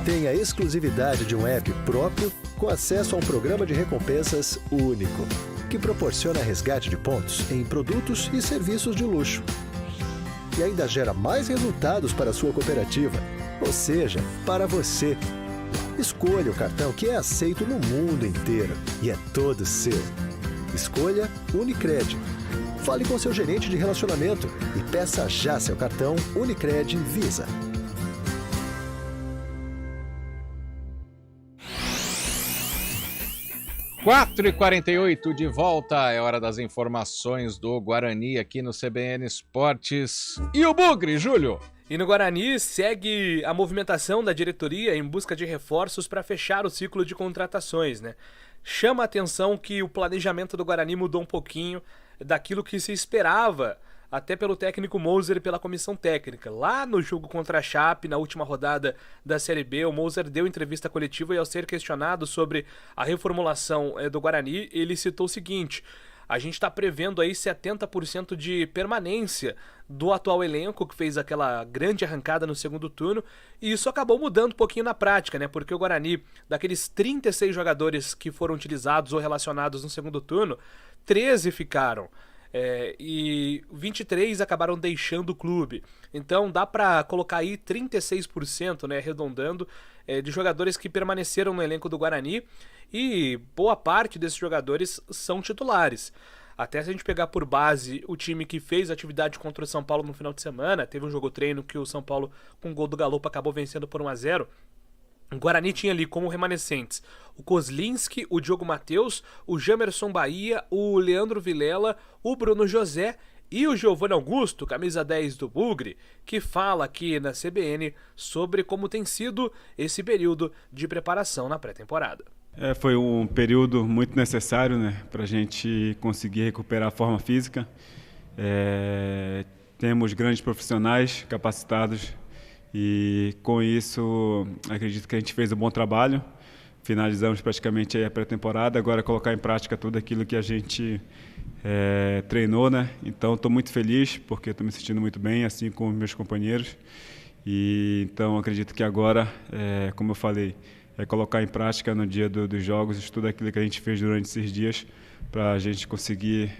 Tem a exclusividade de um app próprio com acesso a um programa de recompensas único, que proporciona resgate de pontos em produtos e serviços de luxo. E ainda gera mais resultados para a sua cooperativa, ou seja, para você. Escolha o cartão que é aceito no mundo inteiro e é todo seu. Escolha Unicred. Fale com seu gerente de relacionamento e peça já seu cartão Unicred Visa. Quatro e 48 de volta, é hora das informações do Guarani aqui no CBN Esportes. E o Bugre, Júlio? E no Guarani segue a movimentação da diretoria em busca de reforços para fechar o ciclo de contratações, né? Chama a atenção que o planejamento do Guarani mudou um pouquinho daquilo que se esperava, até pelo técnico Moser e pela comissão técnica. Lá no jogo contra a Chape, na última rodada da Série B, o Moser deu entrevista coletiva e, ao ser questionado sobre a reformulação do Guarani, ele citou o seguinte: a gente está prevendo aí 70% de permanência do atual elenco, que fez aquela grande arrancada no segundo turno, e isso acabou mudando um pouquinho na prática, né? Porque o Guarani, daqueles 36 jogadores que foram utilizados ou relacionados no segundo turno, 13 ficaram. E 23 acabaram deixando o clube. Então dá para colocar aí 36%, né, arredondando, de jogadores que permaneceram no elenco do Guarani, e boa parte desses jogadores são titulares. Até se a gente pegar por base o time que fez atividade contra o São Paulo no final de semana, teve um jogo-treino que o São Paulo, com o gol do Galopo, acabou vencendo por 1-0. O Guarani tinha ali como remanescentes o Kozlinski, o Diogo Matheus, o Jamerson Bahia, o Leandro Vilela, o Bruno José e o Giovanni Augusto, camisa 10 do Bugre, que fala aqui na CBN sobre como tem sido esse período de preparação na pré-temporada. Foi um período muito necessário, né, para a gente conseguir recuperar a forma física. Temos grandes profissionais capacitados e, com isso, acredito que a gente fez um bom trabalho. Finalizamos praticamente a pré-temporada, agora colocar em prática tudo aquilo que a gente treinou, né? Então estou muito feliz porque estou me sentindo muito bem, assim como meus companheiros. E então acredito que agora, como eu falei, colocar em prática no dia dos jogos tudo aquilo que a gente fez durante esses dias para a gente conseguir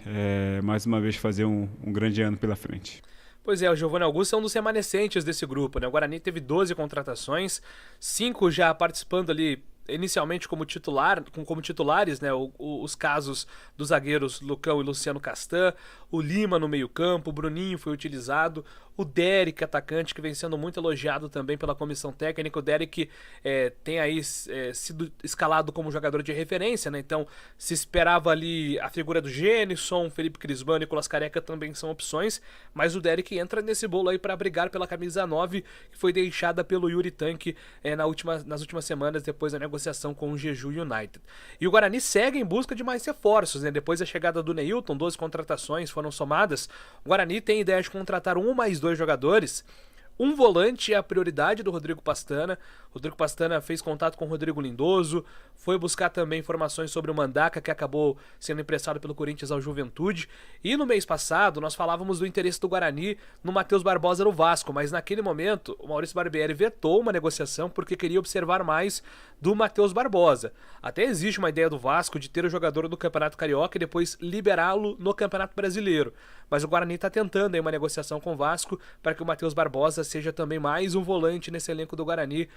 mais uma vez fazer um grande ano pela frente. Pois é, o Giovanni Augusto é um dos remanescentes desse grupo, né? O Guarani teve 12 contratações, 5 já participando ali inicialmente como titulares, né? Os casos dos zagueiros Lucão e Luciano Castan, o Lima no meio-campo, o Bruninho foi utilizado, o Derek, atacante, que vem sendo muito elogiado também pela comissão técnica. O Derek tem aí sido escalado como jogador de referência, né? Então se esperava ali a figura do Gênison, Felipe Crisman, Nicolas Careca também são opções, mas o Derek entra nesse bolo aí para brigar pela camisa 9, que foi deixada pelo Yuri Tanque nas últimas semanas, depois da negociação com o Jeju United. E o Guarani segue em busca de mais reforços, né? Depois da chegada do Neilton, 12 contratações foram somadas. O Guarani tem ideia de contratar 1 mais 2 jogadores. Um volante é a prioridade do Rodrigo Pastana. Rodrigo Pastana fez contato com o Rodrigo Lindoso, foi buscar também informações sobre o Mandaca, que acabou sendo emprestado pelo Corinthians ao Juventude. E no mês passado nós falávamos do interesse do Guarani no Matheus Barbosa no Vasco, mas naquele momento o Maurício Barbieri vetou uma negociação porque queria observar mais do Matheus Barbosa. Até existe uma ideia do Vasco de ter o jogador do Campeonato Carioca e depois liberá-lo no Campeonato Brasileiro, mas o Guarani está tentando aí uma negociação com o Vasco para que o Matheus Barbosa seja também mais um volante nesse elenco do Guarani,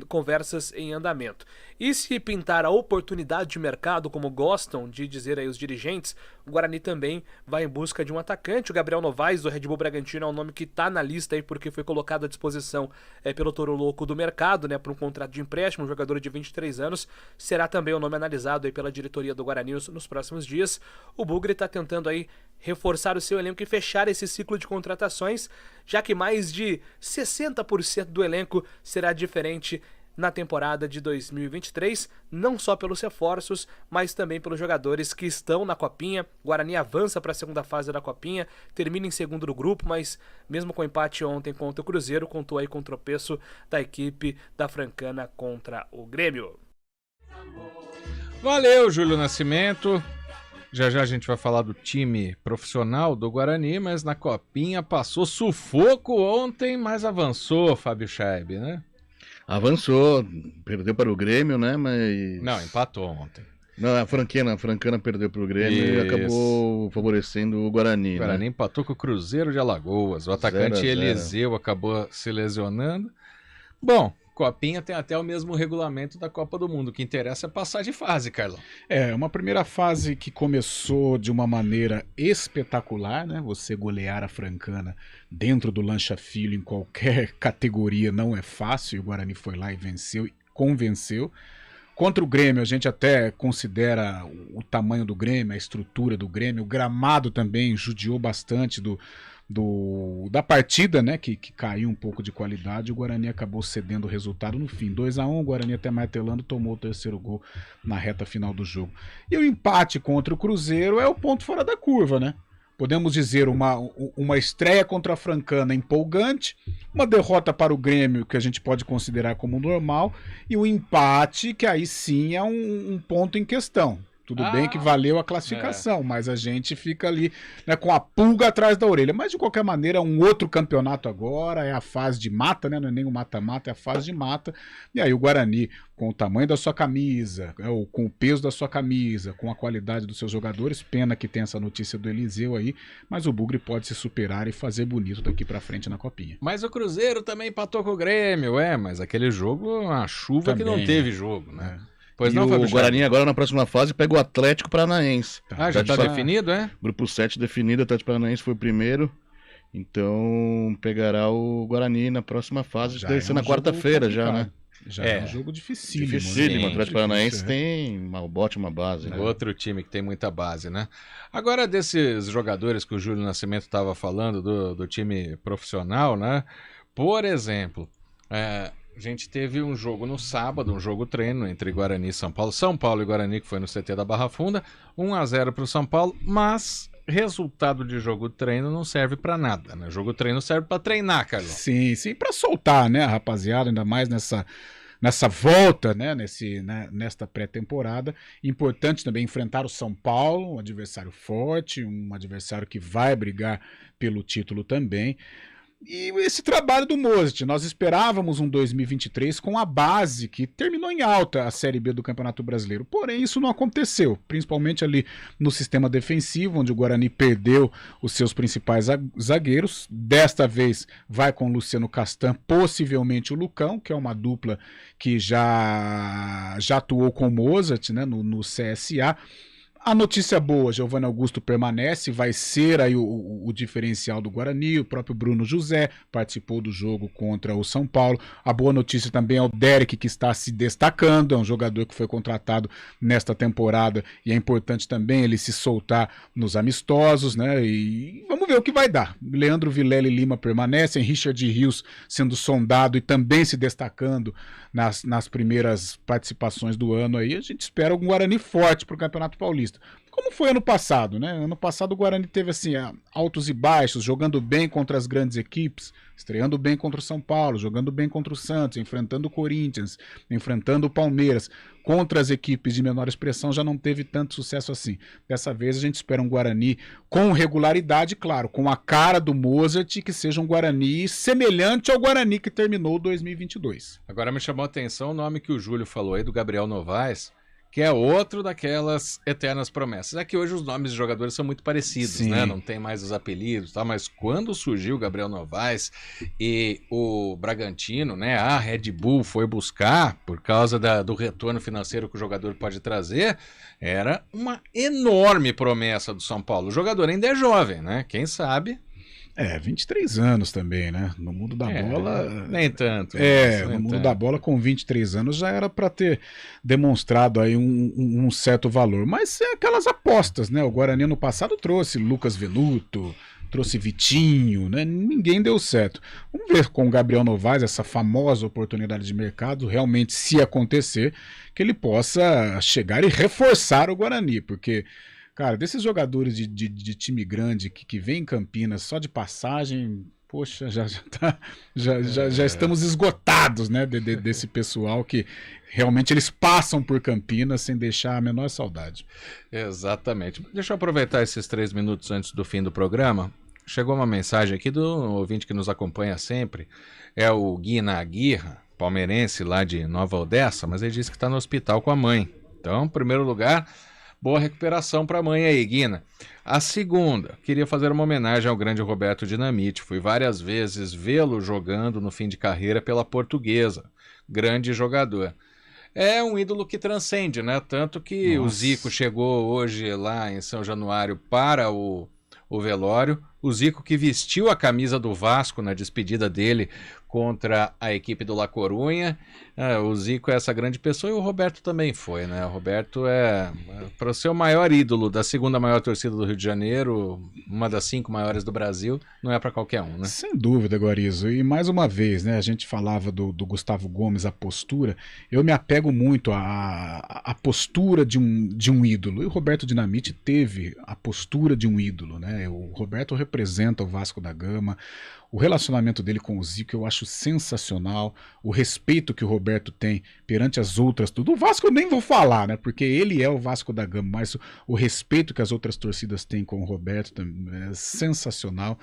conversas em andamento. E se pintar a oportunidade de mercado, como gostam de dizer aí os dirigentes, o Guarani também vai em busca de um atacante. O Gabriel Novaes, do Red Bull Bragantino, é um nome que está na lista aí porque foi colocado à disposição pelo Toro Louco do mercado, né, por um contrato de empréstimo, um jogador de 23 anos, será também o nome analisado aí pela diretoria do Guarani nos próximos dias. O Bugre está tentando aí reforçar o seu elenco e fechar esse ciclo de contratações, já que mais de 60% do elenco será diferente na temporada de 2023, não só pelos reforços, mas também pelos jogadores que estão na Copinha. Guarani avança para a segunda fase da Copinha, termina em segundo do grupo, mas mesmo com o empate ontem contra o Cruzeiro, contou aí com o tropeço da equipe da Francana contra o Grêmio. Valeu, Júlio Nascimento. Já já a gente vai falar do time profissional do Guarani, mas na Copinha passou sufoco ontem, mas avançou, Fábio Scheib, né? Avançou, perdeu para o Grêmio, né? Mas. Não, empatou ontem. Não, a Francana perdeu para o Grêmio e acabou favorecendo o Guarani. O Guarani empatou com o Cruzeiro de Alagoas. O atacante 0-0. Eliseu acabou se lesionando. Bom, Copinha tem até o mesmo regulamento da Copa do Mundo. O que interessa é passar de fase, Carlão. É, uma primeira fase que começou de uma maneira espetacular, né? Você golear a Francana dentro do Lancha Filho em qualquer categoria não é fácil. E o Guarani foi lá e venceu e convenceu. Contra o Grêmio, a gente até considera o tamanho do Grêmio, a estrutura do Grêmio. O gramado também judiou bastante da partida, né, que caiu um pouco de qualidade. O Guarani acabou cedendo o resultado no fim. 2-1, o Guarani até martelando tomou o terceiro gol na reta final do jogo. E o empate contra o Cruzeiro é o ponto fora da curva, né? Podemos dizer uma estreia contra a Francana empolgante, uma derrota para o Grêmio que a gente pode considerar como normal e o empate que aí sim é um ponto em questão. Tudo bem que valeu a classificação, mas a gente fica ali, né, com a pulga atrás da orelha. Mas de qualquer maneira é um outro campeonato agora, é a fase de mata, né? Não é nem o mata-mata, é a fase de mata. E aí o Guarani, com o tamanho da sua camisa, ou com o peso da sua camisa, com a qualidade dos seus jogadores, pena que tem essa notícia do Eliseu aí, mas o Bugre pode se superar e fazer bonito daqui pra frente na Copinha. Mas o Cruzeiro também empatou com o Grêmio, mas aquele jogo, a chuva também, que não teve jogo, né? Pois não, o Guarani agora na próxima fase pega o Atlético Paranaense. Já tá definido, é? Grupo 7 definido, o Atlético Paranaense foi o primeiro. Então pegará o Guarani na próxima fase, deve ser na quarta-feira já, né? Já é um jogo dificílimo. Dificílimo, o Atlético Paranaense tem uma ótima base, né? Outro time que tem muita base, né? Agora, desses jogadores que o Júlio Nascimento estava falando, do time profissional, né? Por exemplo, a gente teve um jogo no sábado, um jogo treino entre Guarani e São Paulo. São Paulo e Guarani, que foi no CT da Barra Funda, 1-0 para o São Paulo, mas resultado de jogo treino não serve para nada, né? Jogo treino serve para treinar, Carlão. Sim, para soltar, né, rapaziada, ainda mais nessa volta, né, nesta pré-temporada. Importante também enfrentar o São Paulo, um adversário forte, um adversário que vai brigar pelo título também. E esse trabalho do Mozart, nós esperávamos um 2023 com a base que terminou em alta a Série B do Campeonato Brasileiro, porém isso não aconteceu, principalmente ali no sistema defensivo, onde o Guarani perdeu os seus principais zagueiros. Desta vez vai com o Luciano Castan, possivelmente o Lucão, que é uma dupla que já atuou com o Mozart, né, no CSA. A notícia boa, Giovanni Augusto permanece, vai ser aí o diferencial do Guarani. O próprio Bruno José participou do jogo contra o São Paulo. A boa notícia também é o Derek, que está se destacando, é um jogador que foi contratado nesta temporada e é importante também ele se soltar nos amistosos, né? E vamos ver o que vai dar. Leandro Vilela e Lima permanecem, Richard Rios sendo sondado e também se destacando nas primeiras participações do ano aí. A gente espera um Guarani forte para o Campeonato Paulista. Como foi ano passado, né? Ano passado o Guarani teve assim, altos e baixos, jogando bem contra as grandes equipes, estreando bem contra o São Paulo, jogando bem contra o Santos, enfrentando o Corinthians, enfrentando o Palmeiras. Contra as equipes de menor expressão já não teve tanto sucesso assim. Dessa vez a gente espera um Guarani com regularidade, claro, com a cara do Mozart, que seja um Guarani semelhante ao Guarani que terminou 2022. Agora me chamou a atenção o nome que o Júlio falou aí do Gabriel Novaes, que é outro daquelas eternas promessas. É que hoje os nomes de jogadores são muito parecidos, Sim. né? Não tem mais os apelidos, tá? Mas quando surgiu o Gabriel Novaes e o Bragantino, né? A Red Bull foi buscar, por causa do retorno financeiro que o jogador pode trazer, era uma enorme promessa do São Paulo. O jogador ainda é jovem, né? Quem sabe... 23 anos também, né? No mundo da bola... Nem tanto. No mundo da bola, com 23 anos, já era para ter demonstrado aí um certo valor. Mas é aquelas apostas, né? O Guarani no passado trouxe Lucas Venuto, trouxe Vitinho, né? Ninguém deu certo. Vamos ver com o Gabriel Novaes essa famosa oportunidade de mercado, realmente se acontecer, que ele possa chegar e reforçar o Guarani, porque, cara, desses jogadores de time grande que vem em Campinas só de passagem, poxa, já estamos esgotados, né, desse pessoal que realmente eles passam por Campinas sem deixar a menor saudade. Exatamente. Deixa eu aproveitar esses 3 minutos antes do fim do programa. Chegou uma mensagem aqui do ouvinte que nos acompanha sempre, é o Guina Aguirra, palmeirense lá de Nova Odessa, mas ele disse que está no hospital com a mãe. Então, em primeiro lugar, boa recuperação para a mãe aí, Guina. A segunda, queria fazer uma homenagem ao grande Roberto Dinamite. Fui várias vezes vê-lo jogando no fim de carreira pela Portuguesa. Grande jogador. É um ídolo que transcende, né? Tanto que o Zico chegou hoje lá em São Januário para o velório. O Zico que vestiu a camisa do Vasco na despedida dele contra a equipe do La Corunha. O Zico é essa grande pessoa e o Roberto também foi, né? O Roberto é, para ser o maior ídolo da segunda maior torcida do Rio de Janeiro, uma das 5 maiores do Brasil, não é para qualquer um, né? Sem dúvida, Guarizo. E mais uma vez, né? A gente falava do Gustavo Gomes, a postura. Eu me apego muito à postura de um ídolo. E o Roberto Dinamite teve a postura de um ídolo, né? O Roberto representa o Vasco da Gama. O relacionamento dele com o Zico eu acho sensacional. O respeito que o Roberto tem perante as outras... Do Vasco eu nem vou falar, né? Porque ele é o Vasco da Gama. Mas o respeito que as outras torcidas têm com o Roberto é sensacional.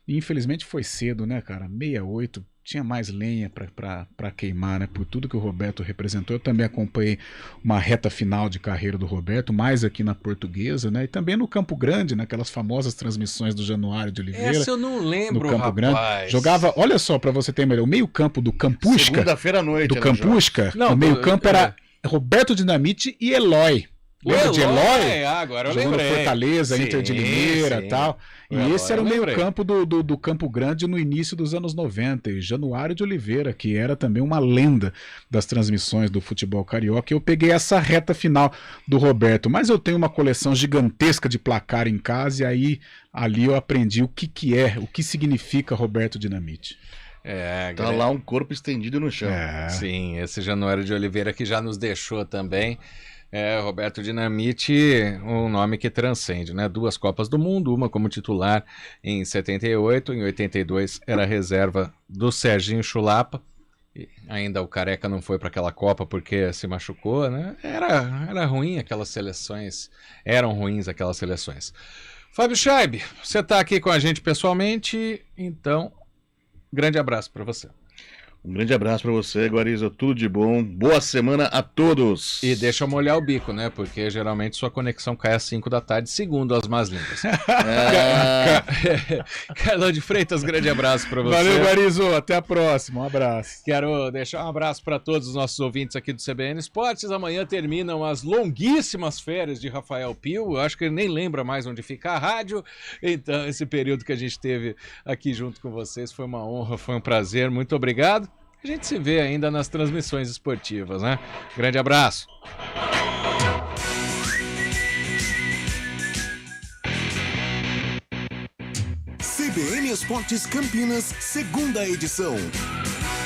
E infelizmente foi cedo, né, cara? 68, tinha mais lenha para queimar, né? Por tudo que o Roberto representou. Eu também acompanhei uma reta final de carreira do Roberto, mais aqui na Portuguesa, né? E também no Campo Grande, naquelas famosas transmissões do Januário de Oliveira. Essa eu não lembro, no Campo rapaz. Grande. Jogava, olha só, para você ter melhor, o meio-campo do Campusca. Segunda-feira à noite. Do Campusca, o meio-campo era Roberto Dinamite e Eloy. Lembra de Eloy? Agora eu jogou lembrei. no Fortaleza, Sim, Inter de Limeira e tal. E Eloy, esse era o eu lembrei. meio-campo do Campo Grande no início dos anos 90. E Januário de Oliveira, que era também uma lenda das transmissões do futebol carioca. E eu peguei essa reta final do Roberto. Mas eu tenho uma coleção gigantesca de placar em casa. E aí, ali eu aprendi o que significa Roberto Dinamite. Tá lá um corpo estendido no chão. Sim, esse Januário de Oliveira que já nos deixou também. Roberto Dinamite, um nome que transcende, né? 2 Copas do Mundo, uma como titular em 78, em 82 era reserva do Serginho Chulapa. E ainda o Careca não foi para aquela Copa porque se machucou, né? Era ruim aquelas seleções, eram ruins aquelas seleções. Fábio Scheib, você está aqui com a gente pessoalmente, então, grande abraço para você. Um grande abraço para você, Guarizo, tudo de bom, boa semana a todos. E deixa eu molhar o bico, né, porque geralmente sua conexão cai às 5 da tarde, segundo as más línguas. Carlão de Freitas, grande abraço para você. Valeu, Guarizo, até a próxima, um abraço. Quero deixar um abraço para todos os nossos ouvintes aqui do CBN Esportes. Amanhã terminam as longuíssimas férias de Rafael Pio, eu acho que ele nem lembra mais onde fica a rádio, então esse período que a gente teve aqui junto com vocês foi uma honra, foi um prazer, muito obrigado. A gente se vê ainda nas transmissões esportivas, né? Grande abraço. CBN Esportes Campinas, segunda edição.